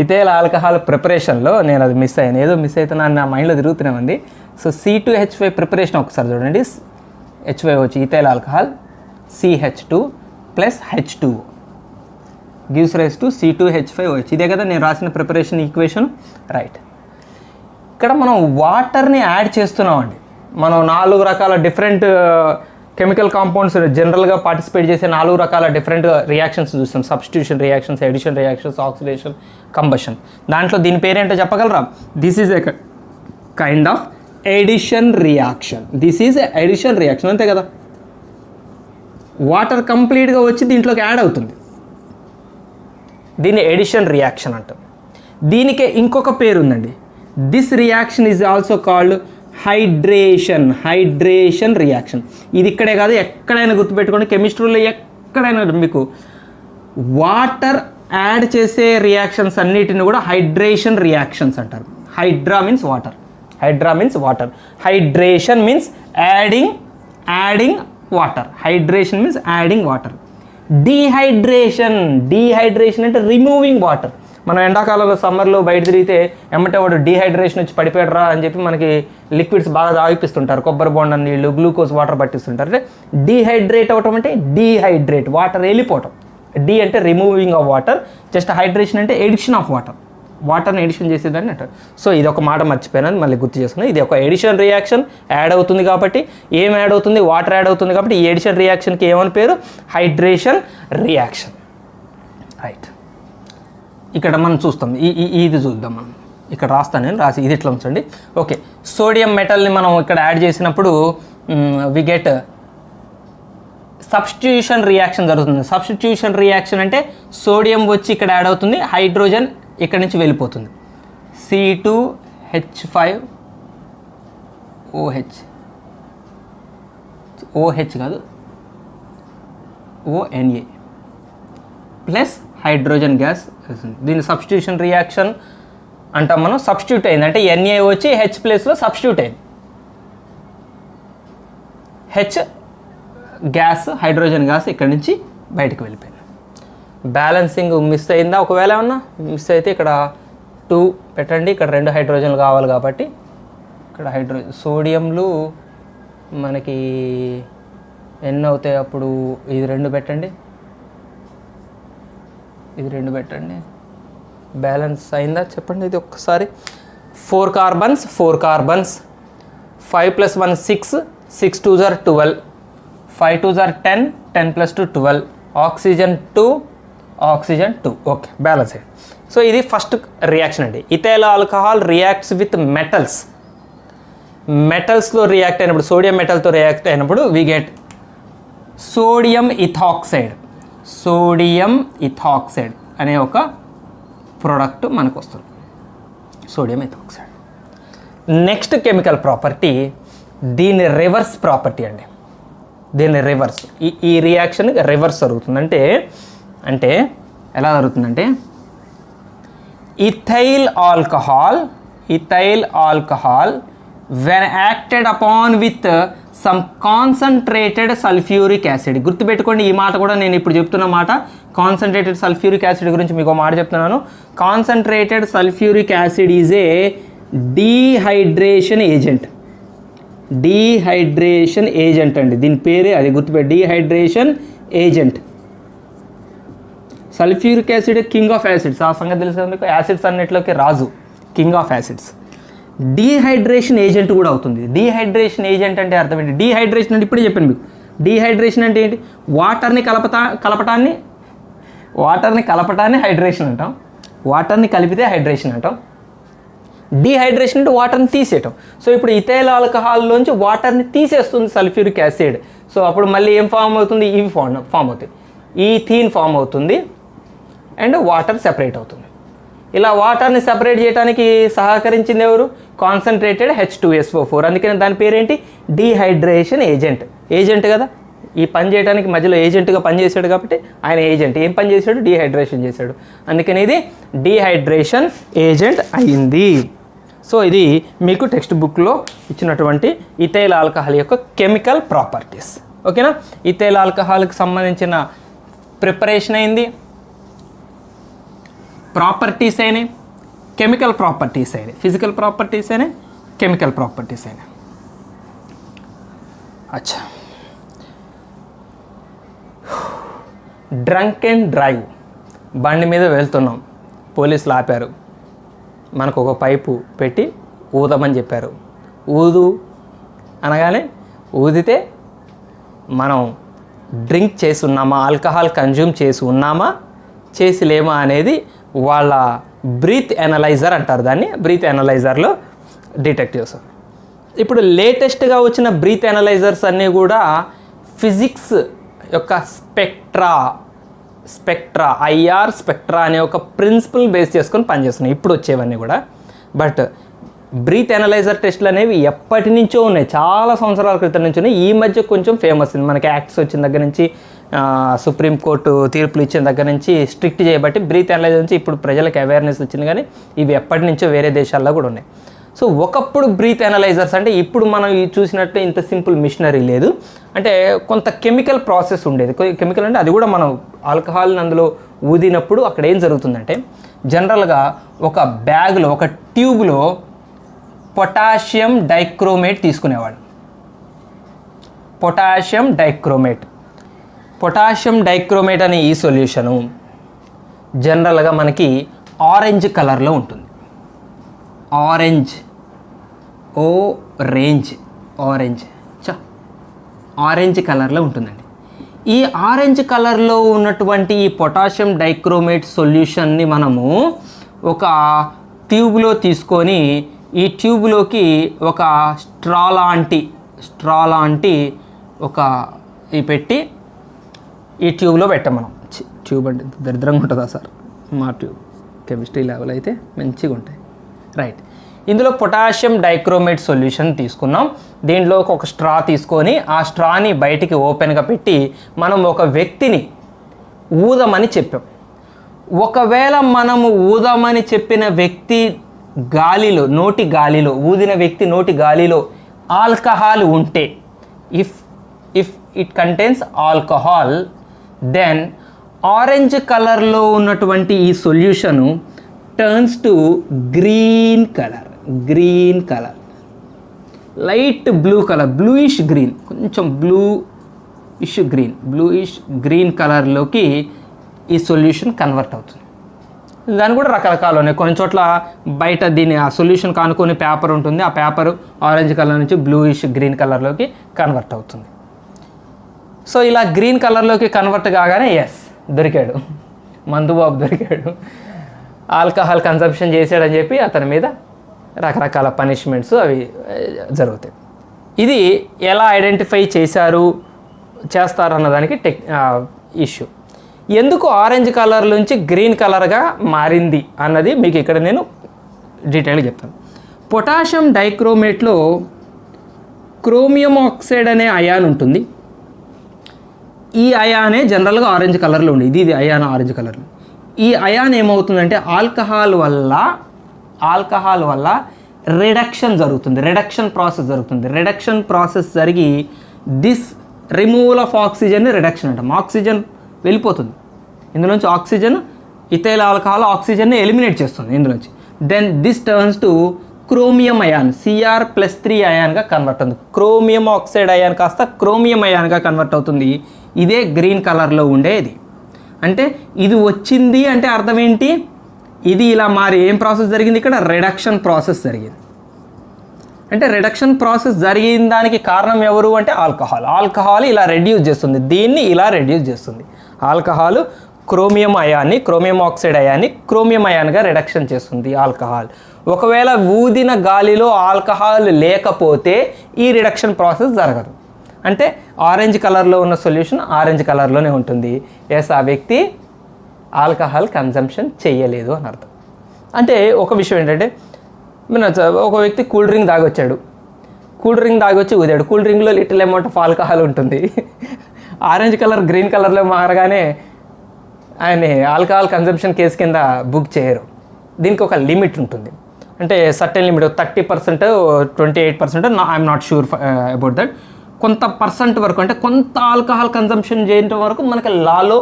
ఇథైల్ ఆల్కహాల్ ప్రిపరేషన్లో నేను అది మిస్ అయ్యాను, ఏదో మిస్ అయితే నా మైండ్లో తిరుగుతూనే ఉంది. సో C2H5 ప్రిపరేషన్ ఒకసారి చూడండి. H5 వచ్చి ethyl alcohol CH2 plus H2 gives rise to C2H5OH. ఇదే కదా నేను రాసిన ప్రిపరేషన్ ఈక్వేషన్, రైట్. ఇక్కడ మనం వాటర్ని యాడ్ చేస్తున్నామండి. మనం 4 రకాల డిఫరెంట్ కెమికల్ కాంపౌండ్స్ జనరల్గా పార్టిసిపేట్ చేసే 4 రకాల డిఫరెంట్ రియాక్షన్స్ చూస్తాం. Substitution reactions, addition reactions, oxidation, combustion. దాంట్లో దీని పేరేంటో చెప్పగలరా? This is a kind of addition reaction. This is addition reaction, అంతే కదా. వాటర్ కంప్లీట్గా వచ్చి దీంట్లోకి యాడ్ అవుతుంది, దీన్ని ఎడిషన్ రియాక్షన్ అంటాం. దీనికే ఇంకొక పేరు ఉందండి. This reaction is also called hydration reaction. ఇది ఇక్కడే కాదు, ఎక్కడైనా గుర్తుపెట్టుకోండి, కెమిస్ట్రీలో ఎక్కడైనా మీకు వాటర్ యాడ్ చేసే రియాక్షన్స్ అన్నిటిని కూడా హైడ్రేషన్ రియాక్షన్స్ అంటారు. Hydra means water, hydration means adding water, hydration means adding water. Dehydration అంటే రిమూవింగ్ వాటర్. మనం ఎండాకాలంలో సమ్మర్లో బయట తిరిగితే ఎమ్మటే వాడు డీహైడ్రేషన్ వచ్చి పడిపోయాడరా అని చెప్పి మనకి లిక్విడ్స్ బాగా తాగిపిస్తుంటారు, కొబ్బరి బొండ నీళ్ళు, గ్లూకోజ్ వాటర్ పట్టిస్తుంటారు. అంటే డీహైడ్రేట్ అవ్వటం అంటే డీహైడ్రేట్, వాటర్ వెళ్ళిపోవటం. డి అంటే removing of water, just hydration అంటే ఎడిషన్ ఆఫ్ వాటర్ని ఎడిషన్ చేసేదాన్ని అంటారు. సో ఇది ఒక మాట మర్చిపోయినది, మళ్ళీ గుర్తు చేసుకున్నాను. ఇది ఒక ఎడిషన్ రియాక్షన్, యాడ్ అవుతుంది కాబట్టి ఏం యాడ్ అవుతుంది? వాటర్ యాడ్ అవుతుంది కాబట్టి ఈ ఎడిషన్ రియాక్షన్కి ఏమని పేరు? Hydration reaction, right. ఇక్కడ మనం చూస్తాం, ఇది చూద్దాం. మనం ఇక్కడ రాస్తాను, నేను రాసి ఇది ఇట్లా ఉంచండి. ఓకే, సోడియం మెటల్ని మనం ఇక్కడ యాడ్ చేసినప్పుడు వి గెట్ సబ్స్టిట్యూషన్ రియాక్షన్ జరుగుతుంది. సబ్స్టిట్యూషన్ రియాక్షన్ అంటే సోడియం వచ్చి ఇక్కడ యాడ్ అవుతుంది, హైడ్రోజన్ ఇక్కడ నుంచి వెళ్ళిపోతుంది. C2H5OH, OH కాదు ONA ప్లస్ హైడ్రోజన్ గ్యాస్. దీన్ని సబ్స్టిట్యూషన్ రియాక్షన్ అంటాం మనం. సబ్స్టిట్యూట్ అయింది అంటే Na వచ్చి H ప్లేస్లో సబ్స్టిట్యూట్ అయింది. H గ్యాస్, హైడ్రోజన్ గ్యాస్ ఇక్కడ నుంచి బయటకు వెళ్ళిపోయింది. బ్యాలెన్సింగ్ మిస్ అయిందా? ఒకవేళ ఏమన్నా మిస్ అయితే ఇక్కడ 2 పెట్టండి, ఇక్కడ 2 హైడ్రోజన్లు కావాలి కాబట్టి ఇక్కడ సోడియంలు మనకి ఎన్ని అవుతాయి అప్పుడు? ఇది 2 పెట్టండి, ఇది 2 పెట్టండి. బ్యాలెన్స్ అయిందా చెప్పండి ఇది ఒక్కసారి. 4 carbons 5 + 1 6, 6 2s are 12, 5 2s are 10, 10 + 2 12, oxygen 2. Okay, balance అయ్యింది. సో ఇది ఫస్ట్ రియాక్షన్ అండి. ఇథైల్ ఆల్కహాల్ రియాక్ట్స్ విత్ మెటల్స్లో రియాక్ట్ అయినప్పుడు, సోడియం మెటల్తో రియాక్ట్ అయినప్పుడు వి గెట్ సోడియం ఇథాక్సైడ్ అనే ఒక ప్రోడక్ట్ మనకు వస్తుంది, sodium ethoxide. Next chemical property దీని రివర్స్ ప్రాపర్టీ అండి. దీని రివర్స్, ఈ రియాక్షన్ రివర్స్ జరుగుతుంది. అంటే ఎలా జరుగుతుందంటే ethyl alcohol when acted upon with some concentrated sulphuric acid. గుర్తుపెట్టుకోండి, ఈ మాట కూడా నేను ఇప్పుడు చెప్తున్న మాట. కాన్సన్ట్రేటెడ్ సల్ఫ్యూరిక్ యాసిడ్ గురించి మీకు మాట చెప్తున్నాను. Concentrated sulphuric acid is a dehydration agent. Dehydration agent అండి, దీని పేరే అది, గుర్తుపెట్టి dehydration agent. Sulphuric acid king of acids, ఆ సంగతి తెలుసు కదా మీకు. యాసిడ్స్ అన్నిటిలోకి రాజు, king of acids. Dehydration agent కూడా అవుతుంది. డీహైడ్రేషన్ ఏజెంట్ అంటే అర్థం ఏంటి? డీహైడ్రేషన్ అంటే ఇప్పుడే చెప్పాను మీకు. డీహైడ్రేషన్ అంటే ఏంటి? వాటర్ని కలపటాన్ని హైడ్రేషన్ అంటాం. వాటర్ని కలిపితే హైడ్రేషన్ అంటాం. డీహైడ్రేషన్ అంటే వాటర్ని తీసేయటం. సో ఇప్పుడు ఇథైల్ ఆల్కహాల్లోంచి వాటర్ని తీసేస్తుంది సల్ఫ్యూరిక్ యాసిడ్. సో అప్పుడు మళ్ళీ ఏం ఫామ్ అవుతుంది? ఇవి ఫామ్ అవుతాయి. ఈథీన్ ఫామ్ అవుతుంది అండ్ వాటర్ సెపరేట్ అవుతుంది. ఇలా వాటర్ని సెపరేట్ చేయడానికి సహకరించింది ఎవరు? Concentrated H2SO4. అందుకని దాని పేరేంటి? Dehydration agent. ఏజెంట్ కదా, ఈ పని చేయడానికి మధ్యలో ఏజెంట్గా పనిచేసాడు కాబట్టి ఆయన ఏజెంట్. ఏం పని చేశాడు? డీహైడ్రేషన్ చేశాడు. అందుకని ఇది డీహైడ్రేషన్ ఏజెంట్ అయింది. సో ఇది మీకు టెక్స్ట్ బుక్లో ఇచ్చినటువంటి ఇథైల్ ఆల్కహాల్ యొక్క కెమికల్ ప్రాపర్టీస్. ఓకేనా? ఇథైల్ ఆల్కహాల్కి సంబంధించిన ప్రిపరేషన్ అయింది, ప్రాపర్టీస్ అయినాయి, కెమికల్ ప్రాపర్టీస్ అయినాయి, ఫిజికల్ ప్రాపర్టీస్ అయినాయి, కెమికల్ ప్రాపర్టీస్ అయినాయి. అచ్చా, డ్రంక్ అండ్ డ్రైవ్. బండి మీద వెళ్తున్నాం, పోలీసులు ఆపారు, మనకు ఒక పైపు పెట్టి ఊదమని చెప్పారు. ఊదు అనగానే ఊదితే మనం డ్రింక్ చేసి ఉన్నామా, ఆల్కహాల్ కన్జ్యూమ్ చేసి ఉన్నామా, చేసి లేమా అనేది వాళ్ళ బ్రీత్ ఎనలైజర్ అంటారు దాన్ని. బ్రీత్ ఎనలైజర్లో డిటెక్ట్ చేస్తారు. ఇప్పుడు లేటెస్ట్గా వచ్చిన బ్రీత్ ఎనలైజర్స్ అన్నీ కూడా ఫిజిక్స్ యొక్క స్పెక్ట్రా ఐఆర్ స్పెక్ట్రా అనే ఒక ప్రిన్సిపల్ బేస్ చేసుకొని పనిచేస్తున్నాయి ఇప్పుడు వచ్చేవన్నీ కూడా. బట్ బ్రీత్ ఎనలైజర్ టెస్ట్లు అనేవి ఎప్పటి నుంచో ఉన్నాయి, చాలా సంవత్సరాల క్రితం నుంచి ఉన్నాయి. ఈ మధ్య కొంచెం ఫేమస్ ఉంది. మనకి యాక్ట్స్ వచ్చిన దగ్గర నుంచి, సుప్రీంకోర్టు తీర్పులు ఇచ్చిన దగ్గర నుంచి స్ట్రిక్ట్ చేయబట్టి బ్రీత్ ఎనలైజర్ నుంచి ఇప్పుడు ప్రజలకు అవేర్నెస్ వచ్చింది. కానీ ఇవి ఎప్పటి నుంచో వేరే దేశాల్లో కూడా ఉన్నాయి. సో ఒకప్పుడు బ్రీత్ ఎనలైజర్స్ అంటే ఇప్పుడు మనం చూసినట్టు ఇంత సింపుల్ మిషనరీ లేదు. అంటే కొంత కెమికల్ ప్రాసెస్ ఉండేది. కెమికల్ అంటే అది కూడా మనం ఆల్కహాల్ని అందులో ఊదినప్పుడు అక్కడ ఏం జరుగుతుందంటే, జనరల్గా ఒక బ్యాగ్లో, ఒక ట్యూబ్లో పొటాషియం డైక్రోమేట్ తీసుకునేవాడు. పొటాషియం డైక్రోమేట్ అనే ఈ సొల్యూషను జనరల్గా మనకి ఆరెంజ్ కలర్లో ఉంటుంది. ఆరెంజ్ కలర్లో ఉంటుందండి. ఈ ఆరెంజ్ కలర్లో ఉన్నటువంటి ఈ పొటాషియం డైక్రోమేట్ సొల్యూషన్ని మనము ఒక ట్యూబ్లో తీసుకొని, ఈ ట్యూబ్లోకి ఒక స్ట్రా లాంటి ఒక పెట్టి ఈ ట్యూబ్లో పెట్టాం మనం. ట్యూబ్ అంటే దరిద్రంగా ఉంటుందా సార్? మా ట్యూబ్ కెమిస్ట్రీ లెవెల్ అయితే మంచిగా ఉంటాయి. రైట్, ఇందులో పొటాషియం డైక్రోమేట్ సొల్యూషన్ తీసుకున్నాం. దీంట్లో ఒక స్ట్రా తీసుకొని ఆ స్ట్రాని బయటికి ఓపెన్గా పెట్టి మనం ఒక వ్యక్తిని ఊదమని చెప్పాం. ఒకవేళ మనము ఊదమని చెప్పిన వ్యక్తి ఊదిన వ్యక్తి నోటి గాలిలో ఆల్కహాల్ ఉంటే, if it contains alcohol, then orange కలర్లో ఉన్నటువంటి ఈ solution turns to green colour, light blue colour, bluish green, కొంచెం బ్లూయిష్ గ్రీన్ కలర్లోకి ఈ సొల్యూషన్ కన్వర్ట్ అవుతుంది. దాని కూడా రకరకాలు ఉన్నాయి. కొన్ని చోట్ల బయట ఆ సొల్యూషన్ కానుకొని పేపర్ ఉంటుంది, ఆ పేపర్ ఆరెంజ్ కలర్ నుంచి బ్లూయిష్ గ్రీన్ కలర్లోకి కన్వర్ట్ అవుతుంది. సో ఇలా గ్రీన్ కలర్లోకి కన్వర్ట్ కాగానే దొరికాడు, మందుబాబు దొరికాడు, ఆల్కహాల్ కన్సంప్షన్ చేశాడని చెప్పి అతని మీద రకరకాల పనిష్మెంట్స్ అవి జరుగుతాయి. ఇది ఎలా ఐడెంటిఫై చేస్తారు అన్నదానికి ఇష్యూ. ఎందుకు ఆరెంజ్ కలర్ నుంచి గ్రీన్ కలర్గా మారింది అన్నది మీకు ఇక్కడ నేను డీటెయిల్గా చెప్తాను. పొటాషియం డైక్రోమేట్లో క్రోమియం ఆక్సైడ్ అనే అయాన్ ఉంటుంది. ఈ అయానే జనరల్గా ఆరెంజ్ కలర్లో ఉంది. ఇది అయాన్ ఆరెంజ్ కలర్లో. ఈ అయాన్ ఏమవుతుందంటే ఆల్కహాల్ వల్ల రిడక్షన్ జరుగుతుంది, రిడక్షన్ ప్రాసెస్ జరుగుతుంది. రిడక్షన్ ప్రాసెస్ జరిగి this removal of oxygen reduction అంటాం. ఆక్సిజన్ వెళ్ళిపోతుంది ఇందులోంచి, ఆక్సిజన్ ఇథైల్ ఆల్కహాల్ ఆక్సిజన్ని ఎలిమినేట్ చేస్తుంది ఇందులోంచి. Then this turns to chromium ion, Cr+3 అయాన్గా కన్వర్ట్ అవుతుంది. క్రోమియం ఆక్సైడ్ అయాన్ కాస్త క్రోమియం అయాన్గా కన్వర్ట్ అవుతుంది. ఇదే గ్రీన్ కలర్లో ఉండేది. అంటే ఇది వచ్చింది అంటే అర్థం ఏంటి, ఇది ఇలా మారి ఏం ప్రాసెస్ జరిగింది, ఇక్కడ రిడక్షన్ ప్రాసెస్ జరిగింది. అంటే రిడక్షన్ ప్రాసెస్ జరిగిన దానికి కారణం ఎవరు అంటే ఆల్కహాల్. ఆల్కహాల్ ఇలా రెడ్యూస్ చేస్తుంది, దీన్ని ఇలా రెడ్యూస్ చేస్తుంది. ఆల్కహాల్ క్రోమియం అయాన్ని, క్రోమియం ఆక్సైడ్ అయాన్ని క్రోమియం అయాన్గా రిడక్షన్ చేస్తుంది ఆల్కహాల్. ఒకవేళ ఊదిన గాలిలో ఆల్కహాల్ లేకపోతే ఈ రిడక్షన్ ప్రాసెస్ జరగదు. అంటే ఆరెంజ్ కలర్లో ఉన్న సొల్యూషన్ ఆరెంజ్ కలర్లోనే ఉంటుంది. ఎస్, ఆ వ్యక్తి ఆల్కహాల్ కన్జంప్షన్ చేయలేదు అని అర్థం. అంటే ఒక విషయం ఏంటంటే, ఒక వ్యక్తి కూల్ డ్రింక్ తాగొచ్చాడు, కూల్ డ్రింక్ తాగొచ్చి ఊదాడు. కూల్ డ్రింక్లో లిటిల్ అమౌంట్ ఆఫ్ ఆల్కహాల్ ఉంటుంది. ఆరెంజ్ కలర్ గ్రీన్ కలర్లో మారగానే ఆయన ఆల్కహాల్ కన్జంప్షన్ కేసు కింద బుక్ చేయరు. దీనికి ఒక లిమిట్ ఉంటుంది. అంటే certain limit 30%, 28%, I'm not sure about that. కొంత పర్సెంట్ వరకు, అంటే కొంత ఆల్కహాల్ కన్జంప్షన్ చేయడం వరకు మనకి లాలో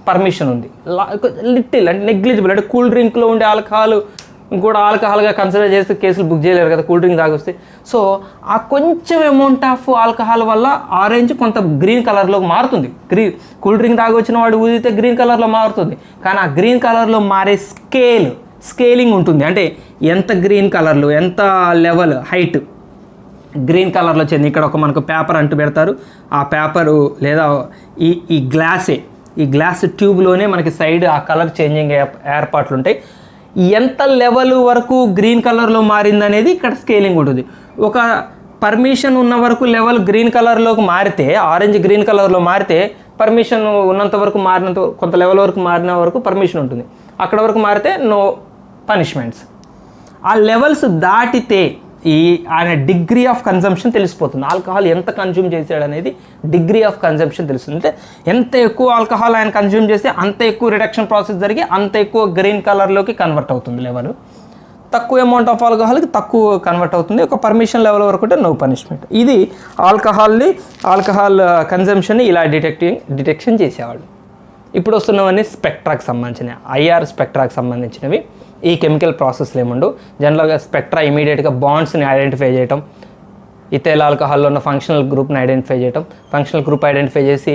పర్మిషన్ ఉంది. లిటిల్ అంటే నెగ్లిజిబుల్, అంటే కూల్ డ్రింక్లో ఉండే ఆల్కహాల్ కూడా ఆల్కహాల్గా కన్సిడర్ చేస్తే కేసులు బుక్ చేయలేరు కదా కూల్ డ్రింక్ తాగొస్తే. సో ఆ కొంచెం అమౌంట్ ఆఫ్ ఆల్కహాల్ వల్ల ఆరెంజ్ కొంత గ్రీన్ కలర్లోకి మారుతుంది. కూల్ డ్రింక్ తాగొచ్చిన వాడు ఊదితే గ్రీన్ కలర్లో మారుతుంది. కానీ ఆ గ్రీన్ కలర్లో మారే స్కేలింగ్ ఉంటుంది. అంటే ఎంత గ్రీన్ కలర్లో, ఎంత లెవెల్ హైట్ గ్రీన్ కలర్లో వచ్చింది. ఇక్కడ ఒక మనకు పేపర్ అంటూ పెడతారు. ఆ పేపరు లేదా ఈ గ్లాస్ ట్యూబ్లోనే మనకి సైడ్ ఆ కలర్ చేంజింగ్ ఏర్పాట్లు ఉంటాయి. ఎంత లెవెల్ వరకు గ్రీన్ కలర్లో మారిందనేది ఇక్కడ స్కేలింగ్ ఉంటుంది. ఒక పర్మిషన్ ఉన్న వరకు లెవెల్ గ్రీన్ కలర్లోకి మారితే, ఆరెంజ్ గ్రీన్ కలర్లో మారితే పర్మిషన్ ఉన్నంత వరకు మారినంత, కొంత లెవెల్ వరకు మారిన వరకు పర్మిషన్ ఉంటుంది. అక్కడ వరకు మారితే నో పనిష్మెంట్స్. ఆ లెవెల్స్ దాటితే ఆయన డిగ్రీ ఆఫ్ కన్జంప్షన్ తెలిసిపోతుంది. ఆల్కహాల్ ఎంత కన్జ్యూమ్ చేశాడు అనేది డిగ్రీ ఆఫ్ కన్జంప్షన్ తెలుస్తుంది. అంటే ఎంత ఎక్కువ ఆల్కహాల్ ఆయన కన్జ్యూమ్ చేస్తే అంత ఎక్కువ రిడక్షన్ ప్రాసెస్ జరిగి అంత ఎక్కువ గ్రీన్ కలర్లోకి కన్వర్ట్ అవుతుంది లెవెల్. తక్కువ అమౌంట్ ఆఫ్ ఆల్కహాల్కి తక్కువ కన్వర్ట్ అవుతుంది. ఒక పర్మిషన్ లెవెల్ వరకు ఉంటే నో పనిష్మెంట్. ఇది ఆల్కహాల్ కన్జంప్షన్ని ఇలా డిటెక్షన్ చేసేవాళ్ళు. ఇప్పుడు వస్తున్నవన్నీ స్పెక్ట్రాకి సంబంధించినవి, ఐఆర్ స్పెక్ట్రాకి సంబంధించినవి. ఈ కెమికల్ ప్రాసెస్లు ఏముండవు. జనరల్గా స్పెక్ట్రా ఇమీడియట్గా బాండ్స్ని ఐడెంటిఫై చేయటం, ఇథైల్ ఆల్కహాల్లో ఉన్న ఫంక్షనల్ గ్రూప్ని ఐడెంటిఫై చేయటం, ఫంక్షనల్ గ్రూప్ ఐడెంటిఫై చేసి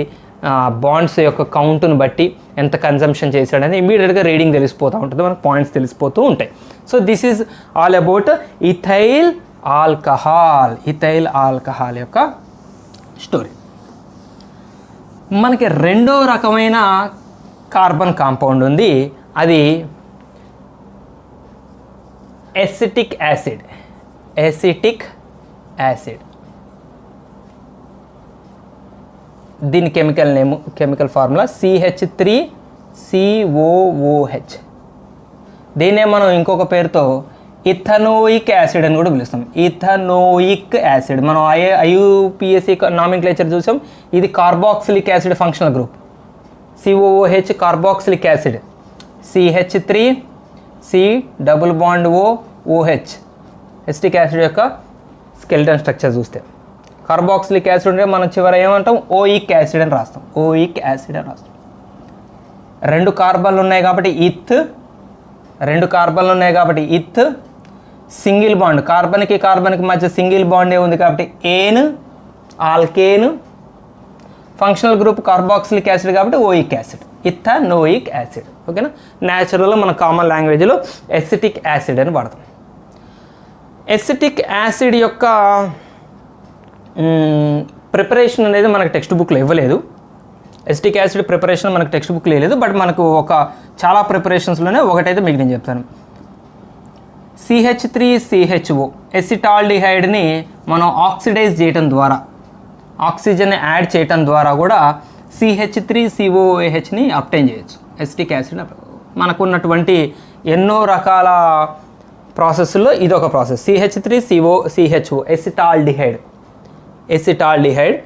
బాండ్స్ యొక్క కౌంట్ను బట్టి ఎంత కన్జంప్షన్ చేశాడని ఇమీడియట్గా రీడింగ్ తెలిసిపోతూ ఉంటుంది, మనకు పాయింట్స్ తెలిసిపోతూ ఉంటాయి. So this is all about ethyl alcohol యొక్క స్టోరీ. మనకి రెండో రకమైన కార్బన్ కాంపౌండ్ ఉంది, అది ఎసిటిక్ యాసిడ్. దీని కెమికల్ ఫార్ములా CH3COOH. దీన్నే మనం ఇంకొక పేరుతో ఇథనోయిక్ యాసిడ్ అని కూడా పిలుస్తాం. ఇథనోయిక్ యాసిడ్ మనం IUPAC నామిన్క్లేచర్ చూసాం. ఇది carboxylic acid functional group. COOH carboxylic acid, CH3COOH acetic acid యొక్క స్కెలిటన్ స్ట్రక్చర్ చూస్తే కార్బాక్సిలిక్ యాసిడ్ ఉంటే మనం చివర ఏమంటాం, ఓయిక్ యాసిడ్ అని రాస్తాం. రెండు కార్బన్లు ఉన్నాయి కాబట్టి ఇత్, సింగిల్ బాండ్ కార్బన్కి మధ్య సింగిల్ బాండే ఉంది కాబట్టి alkane, functional group carboxylic acid కాబట్టి ఓయిక్ యాసిడ్, ఇథనోయిక్ యాసిడ్. ఓకేనా. న్యాచురల్గా మన కామన్ లాంగ్వేజ్లో ఎసిటిక్ యాసిడ్ అని వాడతాం. ఎసిటిక్ యాసిడ్ యొక్క ప్రిపరేషన్ అనేది మనకు టెక్స్ట్ బుక్లో ఇవ్వలేదు. ఎసిటిక్ యాసిడ్ ప్రిపరేషన్ మనకు టెక్స్ట్ బుక్లో ఇవ్వలేదు, బట్ మనకు చాలా ప్రిపరేషన్స్లోనే ఒకటైతే మీకు నేను చెప్తాను. CH3CHO ఎసిటాల్డిహైడ్ని మనం ఆక్సిడైజ్ చేయడం ద్వారా, ఆక్సిజన్ యాడ్ చేయడం ద్వారా కూడా CH3COOHని అబ్టైన్ చేయొచ్చు. ఎసిటిక్ యాసిడ్ మనకున్నటువంటి ఎన్నో రకాల ప్రాసెస్లో ఇదొక ప్రాసెస్. CH3CHO acetaldehyde.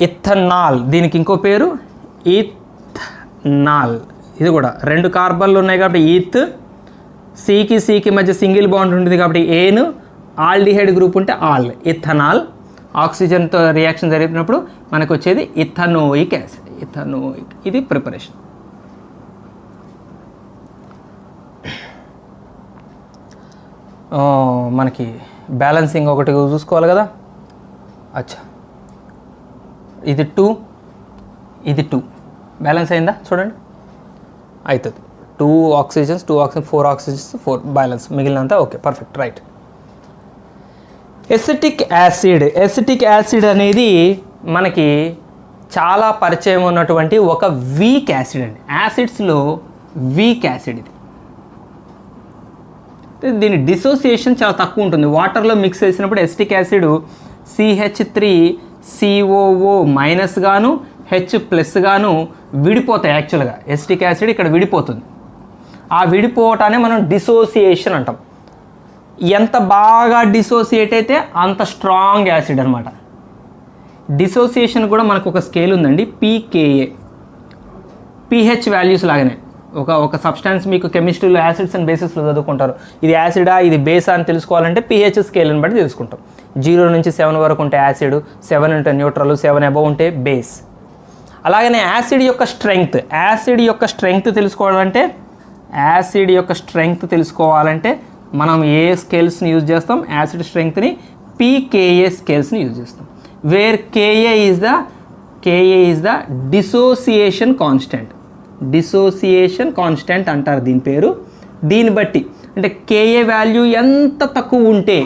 ఇథనాల్, దీనికి ఇంకో పేరు ఇథనాల్. ఇది కూడా రెండు కార్బన్లు ఉన్నాయి కాబట్టి సికి మధ్య సింగిల్ బాండ్ ఉంటుంది కాబట్టి ఏను, ఆల్డిహైడ్ గ్రూప్ ఉంటే ఆల్, ఇథనాల్. ఆక్సిజన్తో రియాక్షన్ జరిగినప్పుడు మనకు వచ్చేది ఇథనోయిక్ యాసిడ్. ఇథనోయిక్, ఇది ప్రిపరేషన్. మనకి బ్యాలెన్సింగ్ ఒకటి చూసుకోవాలి కదా. అచ్చా, ఇది 2, ఇది 2 బ్యాలెన్స్ అయిందా చూడండి, అవుతుంది. 2 ఆక్సిజన్స్ 4 ఆక్సిజన్స్ 4 బ్యాలెన్స్, మిగిలినంతా okay, perfect, right. Acetic acid అనేది మనకి చాలా పరిచయం ఉన్నటువంటి ఒక వీక్ యాసిడ్ అండి. యాసిడ్స్లో వీక్ యాసిడ్ ఇది. దీని డిసోసియేషన్ చాలా తక్కువ ఉంటుంది. వాటర్లో మిక్స్ చేసినప్పుడు ఎసిటిక్ యాసిడ్ CH3COO మైనస్ గాను H+ గాను విడిపోతాయి. యాక్చువల్గా ఎసిటిక్ యాసిడ్ ఇక్కడ విడిపోతుంది. ఆ విడిపోవటాన్ని మనం డిసోసియేషన్ అంటాం. ఎంత బాగా డిసోసియేట్ అయితే అంత స్ట్రాంగ్ యాసిడ్ అనమాట. డిసోసియేషన్ కూడా మనకు ఒక స్కేల్ ఉందండి, pKa. pH వాల్యూస్ లాగానే ఒక సబ్స్టాన్స్ మీకు కెమిస్ట్రీలో యాసిడ్స్ అండ్ బేసిస్లో చదువుకుంటారు. ఇది యాసిడా ఇది బేసా అని తెలుసుకోవాలంటే pH స్కేల్ని బట్టి తెలుసుకుంటాం. 0 నుంచి 7 వరకు ఉంటే యాసిడ్, 7 ఉంటే న్యూట్రల్, 7 అబవ్ ఉంటే బేస్. అలాగనే యాసిడ్ యొక్క స్ట్రెంగ్త్ తెలుసుకోవాలంటే మనం ఏ స్కేల్స్ని యూజ్ చేస్తాం? యాసిడ్ స్ట్రెంగ్త్ని pKa స్కేల్స్ని యూజ్ చేస్తాం. Where Ka is the dissociation constant అంటారు దీని పేరు. దీన్ని బట్టి అంటే Ka వాల్యూ ఎంత తక్కువ ఉంటే,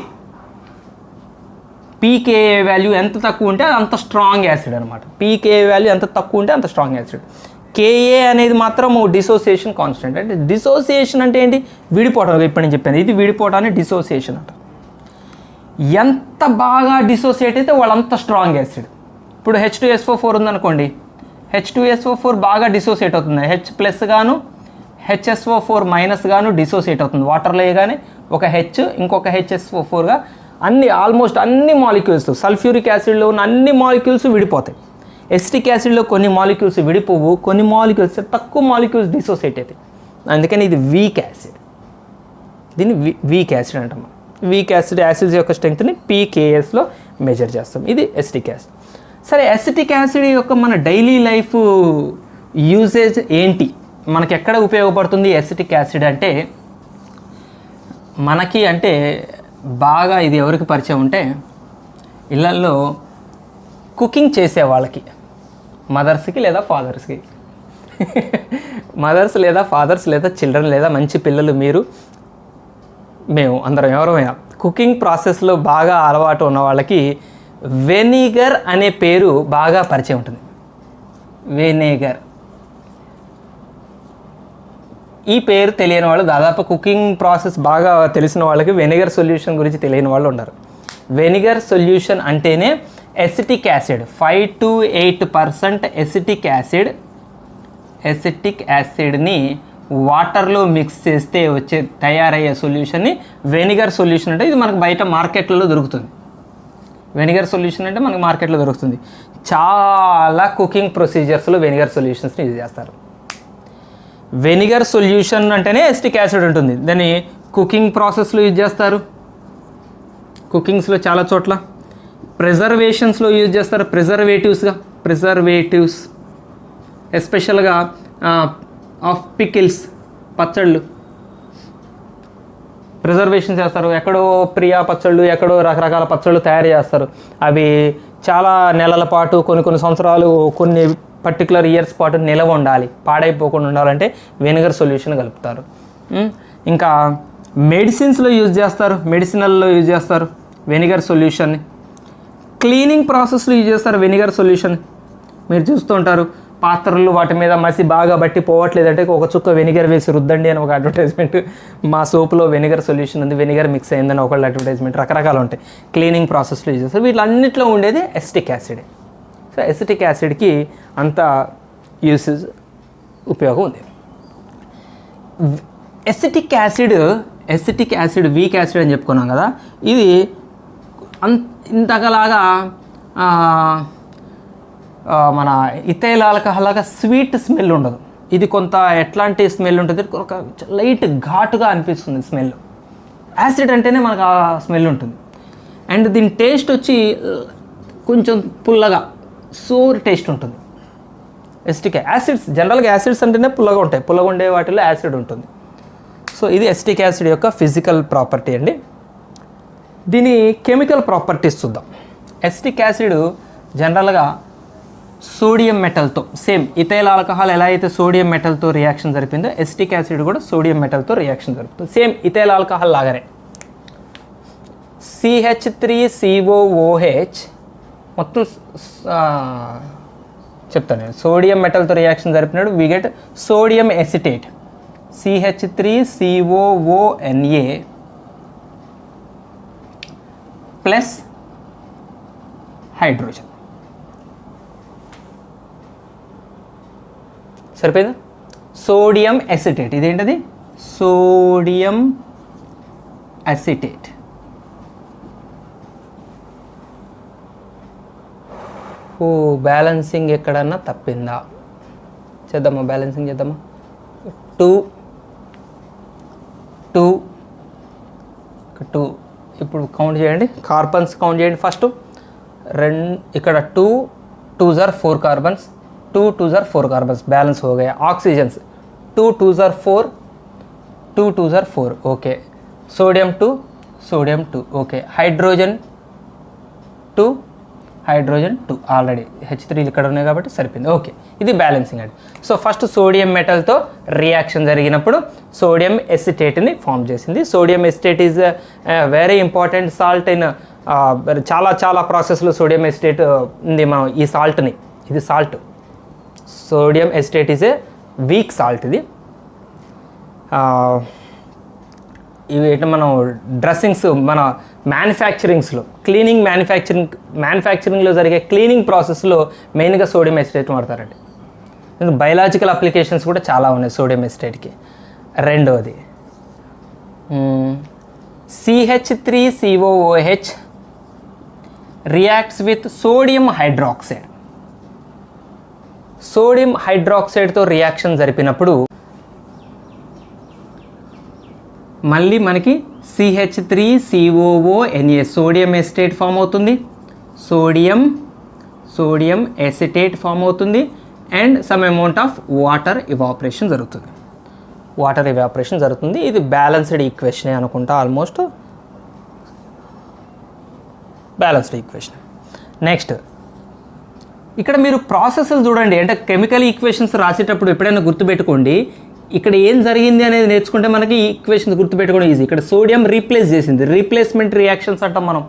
pKa వాల్యూ ఎంత తక్కువ ఉంటే అది అంత స్ట్రాంగ్ యాసిడ్ అనమాట. pKa వాల్యూ ఎంత తక్కువ ఉంటే అంత స్ట్రాంగ్ యాసిడ్. Ka అనేది మాత్రం డిసోసియేషన్ కాన్స్టెంట్. అంటే డిసోసియేషన్ అంటే ఏంటి? విడిపోవటం. ఇప్పుడు నేను చెప్పాను, ఇది విడిపోవటాన్ని డిసోసియేషన్ అంట. ఎంత బాగా డిసోసియేట్ అయితే వాళ్ళంత స్ట్రాంగ్ యాసిడ్. ఇప్పుడు H2SO4 ఉందనుకోండి, H2SO4 బాగా డిసోసియేట్ అవుతుంది. H+ గాను HSO4 మైనస్ గాను డిసోసియేట్ అవుతుంది. వాటర్లో వేయగానే ఒక H ఇంకొక HSO4గా ఆల్మోస్ట్ అన్ని మాలిక్యూల్స్, సల్ఫ్యూరిక్ యాసిడ్లో ఉన్న అన్ని మాలిక్యూల్స్ విడిపోతాయి. ఎసిటిక్ యాసిడ్లో కొన్ని మాలిక్యూల్స్ విడిపోవు, కొన్ని మాలిక్యూల్స్ తక్కువ మాలిక్యూల్స్ డిసోసియేట్ అవుతాయి. అందుకని ఇది వీక్ యాసిడ్. దీన్ని వీక్ యాసిడ్ అంటాం. వీక్ యాసిడ్స్ యొక్క స్ట్రెంగ్త్ని pKaలో మెజర్ చేస్తాం. ఇది ఎసిటిక్ యాసిడ్. సరే, ఎసిటిక్ యాసిడ్ యొక్క మన డైలీ లైఫ్ యూసేజ్ ఏంటి? మనకి ఎక్కడ ఉపయోగపడుతుంది ఎసిటిక్ యాసిడ్ అంటే? మనకి అంటే బాగా ఇది ఎవరికి పరిచయం ఉంటే, ఇళ్ళల్లో కుకింగ్ చేసే వాళ్ళకి, మదర్స్కి లేదా ఫాదర్స్కి. మదర్స్ లేదా ఫాదర్స్ లేదా చిల్డ్రన్ లేదా మంచి పిల్లలు మీరు, మేము అందరం ఎవరమైనా కుకింగ్ ప్రాసెస్లో బాగా అలవాటు ఉన్న వాళ్ళకి వెనిగర్ అనే పేరు బాగా పరిచయం ఉంటుంది. వెనిగర్, ఈ పేరు తెలియని వాళ్ళు దాదాపు కుకింగ్ ప్రాసెస్ బాగా తెలిసిన వాళ్ళకి వెనిగర్ సొల్యూషన్ గురించి తెలియని వాళ్ళు ఉన్నారు. వెనిగర్ సొల్యూషన్ అంటేనే ఎసిటిక్ యాసిడ్, 5 to 8% ఎసిటిక్ యాసిడ్ని వాటర్లో మిక్స్ చేస్తే తయారయ్యే సొల్యూషన్ని వెనిగర్ సొల్యూషన్ అంటే. ఇది మనకు బయట మార్కెట్లలో దొరుకుతుంది. వెనిగర్ సొల్యూషన్ అంటే మనకు మార్కెట్లో దొరుకుతుంది. చాలా కుకింగ్ ప్రొసీజర్స్లో వెనిగర్ సొల్యూషన్స్ని యూజ్ చేస్తారు. వెనిగర్ సొల్యూషన్ అంటేనే ఎసిటిక్ యాసిడ్ ఉంటుంది. దాన్ని కుకింగ్ ప్రాసెస్లో యూజ్ చేస్తారు, కుకింగ్స్లో చాలా చోట్ల. ప్రిజర్వేషన్స్లో యూజ్ చేస్తారు, ప్రిజర్వేటివ్స్ ఎస్పెషల్గా ఆఫ్ పికిల్స్, పచ్చళ్ళు ప్రిజర్వేషన్ చేస్తారు. ఎక్కడో ప్రియా పచ్చళ్ళు, ఎక్కడో రకరకాల పచ్చళ్ళు తయారు చేస్తారు. అవి చాలా నెలల పాటు, కొన్ని సంవత్సరాలు, కొన్ని పర్టికులర్ ఇయర్స్ పాటు నిలవ ఉండాలి, పాడైపోకుండా ఉండాలంటే వెనిగర్ సొల్యూషన్ కలుపుతారు. ఇంకా మెడిసిన్స్లో యూజ్ చేస్తారు, మెడిసినల్లో యూజ్ చేస్తారు వెనిగర్ సొల్యూషన్ని. క్లీనింగ్ ప్రాసెస్లో యూజ్ చేస్తారు వెనిగర్ సొల్యూషన్. మీరు చూస్తూ ఉంటారు, పాత్రలు వాటి మీద మసి బాగా బట్టి పోవట్లేదంటే ఒక చుక్క వెనిగర్ వేసి రుద్దండి అని ఒక అడ్వర్టైజ్మెంట్. మా సోపులో వెనిగర్ సొల్యూషన్ ఉంది, వెనిగర్ మిక్స్ అయిందని ఒకళ్ళు అడ్వర్టైజ్మెంట్. రకరకాలు ఉంటాయి. క్లీనింగ్ ప్రాసెస్లో యూజ్ చేస్తారు. వీటిలన్నింటిలో ఉండేది ఎసిటిక్ యాసిడ్. సో ఎసిటిక్ యాసిడ్కి అంత యూసేజ్, ఉపయోగం ఉంది. ఎసిటిక్ యాసిడ్ వీక్ యాసిడ్ అని చెప్పుకున్నాం కదా. ఇది ఇంతకలాగా మన ఇథైల్ ఆల్కహాల్ లాగా స్వీట్ స్మెల్ ఉండదు. ఇది కొంత ఎట్లాంటి స్మెల్ ఉంటుంది, ఒక లైట్ ఘాటుగా అనిపిస్తుంది స్మెల్. యాసిడ్ అంటేనే మనకు ఆ స్మెల్ ఉంటుంది. అండ్ దీని టేస్ట్ వచ్చి కొంచెం పుల్లగా సోర్ టేస్ట్ ఉంటుంది. ఎస్టిక్ యాసిడ్స్, జనరల్గా యాసిడ్స్ అంటేనే పుల్లగా ఉంటాయి, పుల్లగా ఉండే వాటిలో యాసిడ్ ఉంటుంది. సో ఇది ఎస్టిక్ యాసిడ్ యొక్క ఫిజికల్ ప్రాపర్టీ అండి. దీని కెమికల్ ప్రాపర్టీస్ చూద్దాం. ఎస్టిక్ యాసిడ్ జనరల్గా సోడియం మెటల్తో, సేమ్ ఇథైల్ ఆల్కహాల్ ఎలా అయితే సోడియం మెటల్తో రియాక్షన్ జరిపిందో ఎస్టిక్ యాసిడ్ కూడా సోడియం మెటల్తో రియాక్షన్ జరుపుతుంది. సేమ్ ఇథైల్ ఆల్కహాల్ లాగానే. CH3COOH మొత్తం చెప్తాను నేను. సోడియం మెటల్తో రియాక్షన్ జరిపినాడు we get sodium acetate, CH3COONA plus hydrogen. సరిపోయిందా? సోడియం ఎసిటేట్, ఇదేంటది? Sodium acetate. ఓ బ్యాలెన్సింగ్ ఎక్కడన్నా తప్పిందా? చేద్దామా, బ్యాలెన్సింగ్ చేద్దామా. 2 ఇప్పుడు కౌంట్ చేయండి, కార్బన్స్ కౌంట్ చేయండి. ఫస్ట్ 2, ఇక్కడ 2 2s are 4 carbons, 2 2s are 4 carbons, balance हो गया. Oxygens 2 2s are 4, 2 2s are 4, okay. Sodium 2 okay. Hydrogen 2 already H3 ఇక్కడ ఉన్నాయి కాబట్టి సరిపోయింది. ఓకే, ఇది బ్యాలెన్సింగ్ అండి. సో ఫస్ట్ సోడియం మెటల్తో రియాక్షన్ జరిగినప్పుడు సోడియం ఎసిటేట్ని ఫామ్ చేసింది. Sodium acetate is very important salt in చాలా ప్రాసెస్లో సోడియం ఎసిటేట్ ఉంది. మనం ఈ సాల్ట్ని, ఇది salt, sodium acetate is a week salt. ఇది ఇవి మనం డ్రెస్సింగ్స్, మన మ్యానుఫ్యాక్చరింగ్స్లో, క్లీనింగ్ మ్యానుఫ్యాక్చరింగ్లో జరిగే క్లీనింగ్ ప్రాసెస్లో మెయిన్గా సోడియం ఎసిటేట్ వాడతారండి. బయలాజికల్ అప్లికేషన్స్ కూడా చాలా ఉన్నాయి సోడియం ఎసిటేట్కి. రెండవది CH3COOH reacts with sodium hydroxide. Sodium హైడ్రాక్సైడ్తో రియాక్షన్ జరిపినప్పుడు మళ్ళీ మనకి CH3COONA సోడియం ఎసిటేట్ ఫామ్ అవుతుంది, సోడియం ఎసిటేట్ ఫామ్ అవుతుంది. And some amount of water evaporation జరుగుతుంది. ఇది బ్యాలెన్స్డ్ ఈక్వేషనే అనుకుంటా, ఆల్మోస్ట్ బ్యాలెన్స్డ్ ఈక్వేషన్. నెక్స్ట్ ఇక్కడ మీరు ప్రాసెస్లు చూడండి, అంటే కెమికల్ ఈక్వేషన్స్ రాసేటప్పుడు ఎప్పుడైనా గుర్తుపెట్టుకోండి, ఇక్కడ ఏం జరిగింది అనేది నేర్చుకుంటే మనకి ఈక్వేషన్స్ గుర్తుపెట్టుకోవడం ఈజీ. ఇక్కడ సోడియం రీప్లేస్ చేసింది, రీప్లేస్మెంట్ రియాక్షన్స్ అంటాం మనం,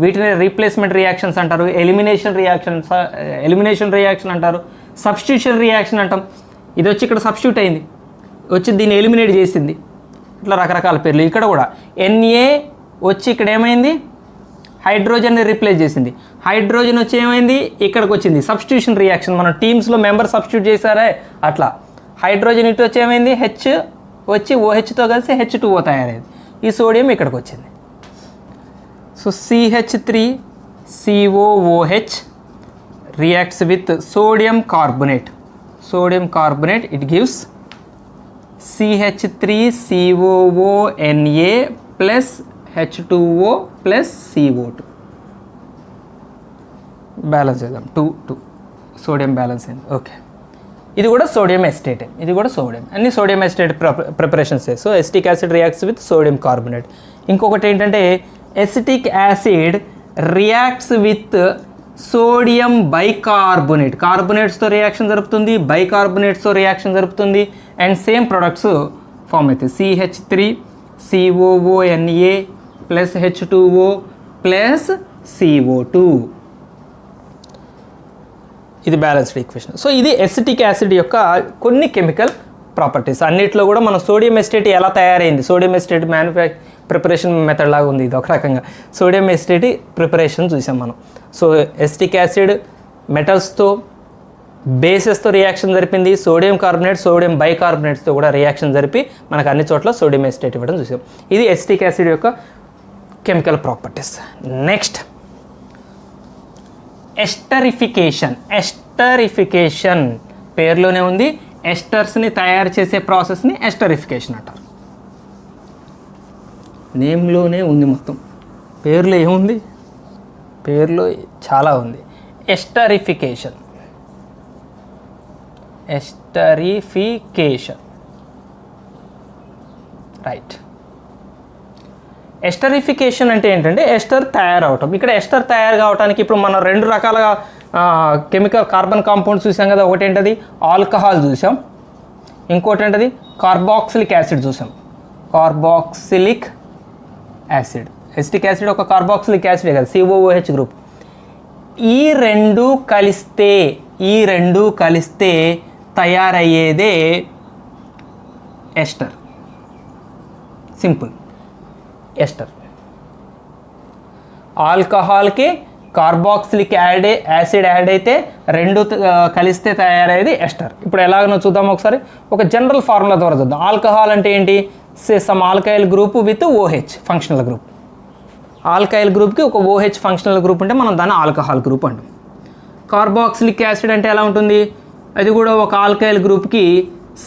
వీటిని రీప్లేస్మెంట్ రియాక్షన్స్ అంటారు, ఎలిమినేషన్ రియాక్షన్ అంటారు, సబ్స్టిట్యూషన్ రియాక్షన్ అంటాం. ఇది వచ్చి ఇక్కడ సబ్స్టిట్యూట్ అయింది, వచ్చి దీన్ని ఎలిమినేట్ చేసింది, ఇట్లా రకరకాల పేర్లు. ఇక్కడ కూడా Na వచ్చి ఇక్కడ ఏమైంది, హైడ్రోజన్ని రీప్లేస్ చేసింది, హైడ్రోజన్ వచ్చి ఏమైంది, ఇక్కడికి వచ్చింది. సబ్స్టిట్యూషన్ రియాక్షన్, మనం టీమ్స్లో మెంబర్ సబ్స్టిట్యూట్ చేశారే అట్లా. హైడ్రోజన్ ఇటు వచ్చి ఏమైంది, H వచ్చి OHతో కలిసి H2O తయారైంది, ఈ సోడియం ఇక్కడికి వచ్చింది. So CH3COOH reacts with sodium carbonate, it gives CH3COONA plus H2O plus CO2. Balance చేద్దాం, 2 సోడియం బ్యాలెన్స్ అయింది. ఓకే, ఇది కూడా సోడియం ఎసిటేట్, ఇది కూడా సోడియం, అన్ని sodium acetate preparations. So acetic acid reacts with sodium carbonate. ఇంకొకటి ఏంటంటే acetic acid reacts with sodium bicarbonate, కార్బోనేట్స్తో రియాక్షన్ జరుపుతుంది, బైకార్బోనేట్స్తో రియాక్షన్ జరుపుతుంది, అండ్ సేమ్ ప్రొడక్ట్స్ ఫామ్ అవుతాయి. CH3COONA plus H2O plus CO2. ఇది బ్యాలెన్స్డ్ ఈక్వేషన్. సో ఇది ఎసిటిక్ యాసిడ్ యొక్క కొన్ని కెమికల్ ప్రాపర్టీస్. అన్నిట్లో కూడా మనం సోడియం ఎసిటేట్ ఎలా తయారైంది, సోడియం ఎసిటేట్ ప్రిపరేషన్ మెథడ్ లాగా ఉంది, ఇది ఒక రకంగా సోడియం ఎసిటేట్ ప్రిపరేషన్ చూసాం మనం. సో ఎసిటిక్ యాసిడ్ మెటల్స్తో, బేసెస్తో రియాక్షన్ జరిపింది, సోడియం కార్బోనేట్, సోడియం బైకార్బోనేట్స్తో కూడా రియాక్షన్ జరిపి మనకు అన్ని చోట్ల సోడియం ఎసిటేట్ ఇవ్వడం చూసాం. ఇది ఎసిటిక్ యాసిడ్ యొక్క కెమికల్ ప్రాపర్టీస్. నెక్స్ట్ ఎస్టరిఫికేషన్ పేరులోనే ఉంది, ఎస్టర్స్ని తయారు చేసే ప్రాసెస్ని ఎస్టరిఫికేషన్ అంటారు. నేమ్లోనే ఉంది మొత్తం, పేరులో ఏముంది, పేరులో చాలా ఉంది. Esterification right. ఎస్టరిఫికేషన్ అంటే ఏంటంటే ఎస్టర్ తయారవటం. ఇక్కడ ఎస్టర్ తయారు కావడానికి ఇప్పుడు మనం 2 రకాలుగా కెమికల్ కార్బన్ కాంపౌండ్స్ చూసాం కదా. ఒకటి ఏంటది ఆల్కహాల్ చూసాం, ఇంకోటి ఏంటది కార్బాక్సిలిక్ యాసిడ్ చూసాం. కార్బాక్సిలిక్ యాసిడ్, ఎసిటిక్ యాసిడ్ ఒక కార్బాక్సిలిక్ యాసిడే కదా, COOH గ్రూప్. ఈ రెండు కలిస్తే తయారయ్యేదే ఎస్టర్. సింపుల్. ఎస్టర్ ఆల్కహాల్కి కార్బాక్సిలిక్ యాసిడ్ యాడ్ అయితే రెండు కలిస్తే తయారయ్యేది ఎస్టర్. ఇప్పుడు ఎలాగనో చూద్దాం ఒకసారి. ఒక జనరల్ ఫార్ములా ద్వారా చూద్దాం. ఆల్కహాల్ అంటే ఏంటి? Some alkyl group with OH functional group. Alkyl గ్రూప్కి ఒక OH ఫంక్షనల్ గ్రూప్ ఉంటే మనం దాన్ని ఆల్కహాల్ గ్రూప్ అంటాం. కార్బాక్సిలిక్ యాసిడ్ అంటే ఎలా ఉంటుంది? అది కూడా ఒక ఆల్కైల్ గ్రూప్కి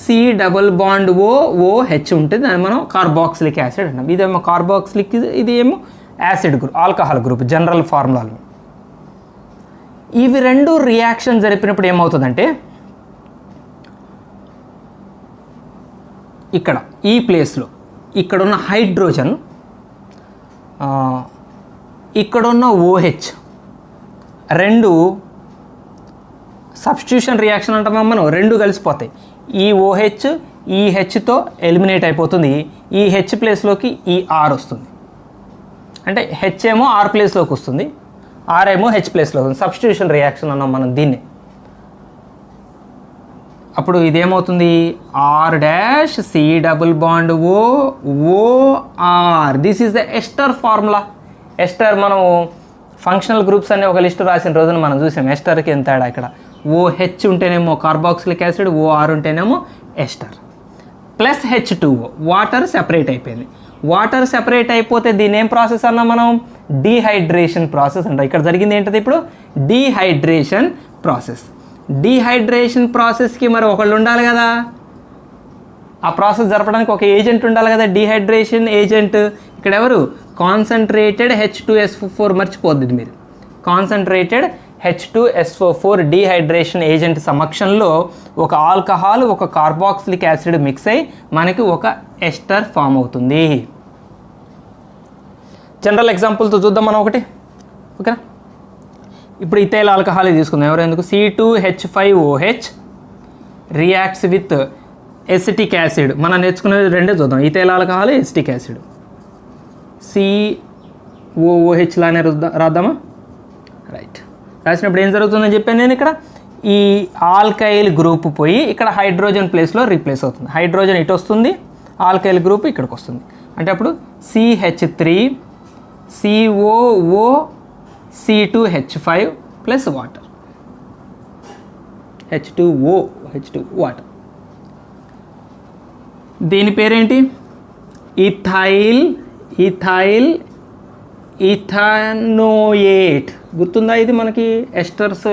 C+OH ఉంటుంది, దాన్ని మనం కార్బాక్సిలిక్ యాసిడ్ అంటాం. ఇదేమో కార్బాక్సిలిక్, ఇది ఏమో acid group, alcohol group general ఫార్ములాలు. ఇవి రెండు రియాక్షన్ జరిపినప్పుడు ఏమవుతుందంటే ఇక్కడ ఈ ప్లేస్లో ఇక్కడున్న హైడ్రోజన్, ఇక్కడున్న OH రెండు సబ్స్టిట్యూషన్ రియాక్షన్ అంటామా మనం, రెండు కలిసిపోతాయి. ఈ OH ఈ Hతో ఎలిమినేట్ అయిపోతుంది. ఈ H ప్లేస్లోకి ఈ R వస్తుంది. అంటే H ఏమో R ప్లేస్లోకి వస్తుంది, R ఏమో H ప్లేస్లో వస్తుంది. సబ్స్టిట్యూషన్ రియాక్షన్ అన్నాం మనం దీన్ని. అప్పుడు ఇదేమవుతుంది? R-C+OOR. This is the ester formula. Ester మనం ఫంక్షనల్ గ్రూప్స్ అనే ఒక లిస్ట్ రాసిన రోజున మనం చూసాం. ఎస్టర్కి ఎంత తేడా ఇక్కడ. OH ఉంటేనేమో కార్బాక్సిలిక్ యాసిడ్, OR ఉంటేనేమో ester. Plus H2O, water separate అయిపోయింది. వాటర్ సెపరేట్ అయిపోతే దీని ఏం ప్రాసెస్ అన్నా మనం? డీహైడ్రేషన్ ప్రాసెస్ అంటాం. ఇక్కడ జరిగింది ఏంటది ఇప్పుడు? Dehydration process. డీహైడ్రేషన్ ప్రాసెస్కి మరి ఒకళ్ళు ఉండాలి కదా, ఆ ప్రాసెస్ జరపడానికి ఒక ఏజెంట్ ఉండాలి కదా, డీహైడ్రేషన్ ఏజెంట్. ఇక్కడ ఎవరు? Concentrated H2SO4. మర్చిపోద్ది మీరు. కాన్సన్ట్రేటెడ్ H2SO4 డీహైడ్రేషన్ ఏజెంట్ సమక్షంలో ఒక ఆల్కహాల్, ఒక కార్బాక్సిలిక్ యాసిడ్ మిక్స్ అయ్యి మనకి ఒక ఎస్టర్ ఫామ్ అవుతుంది. జనరల్ ఎగ్జాంపుల్తో చూద్దాం మనం ఒకటి. ఓకేనా? ఇప్పుడు ఇథైల్ ఆల్కహాల్ తీసుకుందాం. ఎవరు ఎందుకు? C2H5OH reacts with acetic acid. మనం నేర్చుకునేది రెండే చూద్దాం, ethyl alcohol, acetic acid. COOH లానే రాద్దామా? రైట్. రాసినప్పుడు ఏం జరుగుతుందని చెప్పాను నేను. ఇక్కడ ఈ ఆల్కైల్ గ్రూప్ పోయి ఇక్కడ హైడ్రోజన్ ప్లేస్లో రీప్లేస్ అవుతుంది. హైడ్రోజన్ ఇటు వస్తుంది, ఆల్కైల్ గ్రూప్ ఇక్కడికి వస్తుంది. అంటే అప్పుడు CH3COOC2H5 plus water, H2O water. దీని పేరేంటి? ఇథానోయేట్. గుర్తుందా? ఇది మనకి ఎస్టర్స్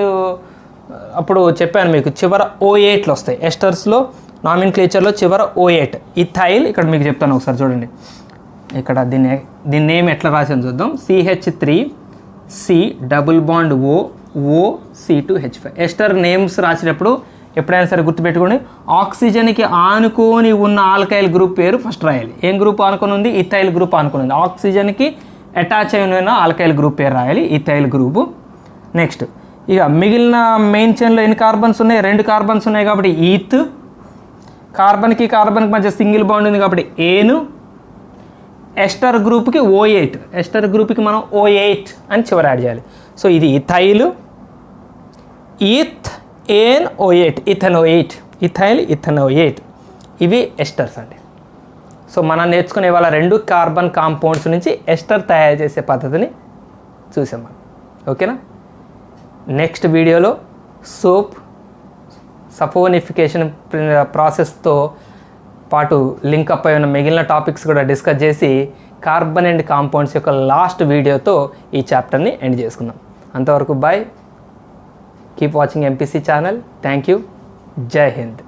అప్పుడు చెప్పాను మీకు, చివర O8లు వస్తాయి ఎస్టర్స్లో. నామిన్క్లేచర్లో చివర O8 ఇథైల్. ఇక్కడ మీకు చెప్తాను ఒకసారి చూడండి. ఇక్కడ దీన్ని నేమ్ ఎట్లా రాసాను చూద్దాం. CH3C+OOC2H5. ఎస్టర్ నేమ్స్ రాసేటప్పుడు ఎప్పుడైనా సరే గుర్తుపెట్టుకోండి, ఆక్సిజన్కి ఆనుకొని ఉన్న ఆల్కైల్ గ్రూప్ పేరు ఫస్ట్ రాయాలి. ఏం గ్రూప్ ఆనుకొని ఉంది? ఇథైల్ గ్రూప్ ఆనుకొని ఉంది. ఆక్సిజన్కి అటాచ్ అయిన ఆల్కైల్ గ్రూప్ పేరు రాయాలి, ఇథైల్ గ్రూపు. నెక్స్ట్ ఇక మిగిలిన మెయిన్ చైన్లో ఎన్ని కార్బన్స్ ఉన్నాయి? 2 కార్బన్స్ ఉన్నాయి కాబట్టి ఈత్. కార్బన్కి మధ్య సింగిల్ బాండ్ ఉంది కాబట్టి ఏను. ఎస్టర్ గ్రూప్కి O8. ఎస్టర్ గ్రూప్కి మనం O8 అని చివరి యాడ్ చేయాలి. సో ఇది ఇథైల్, OH, ఇథనోయేట్, ఇథనోయేట్. ఇవి ఎస్టర్స్ అండి. సో మనం నేర్చుకునే వాళ్ళ 2 కార్బన్ కాంపౌండ్స్ నుంచి ఎస్టర్ తయారు చేసే పద్ధతిని చూసాం మనం. ఓకేనా? నెక్స్ట్ వీడియోలో సోప్ సఫోనిఫికేషన్ ప్రాసెస్తో పాటు లింకప్ అయి ఉన్న మిగిలిన టాపిక్స్ కూడా డిస్కస్ చేసి కార్బన్ అండ్ కాంపౌండ్స్ యొక్క లాస్ట్ వీడియోతో ఈ చాప్టర్ని ఎండ్ చేసుకుందాం. అంతవరకు bye. Keep watching MPC channel. Thank you. జై హింద్.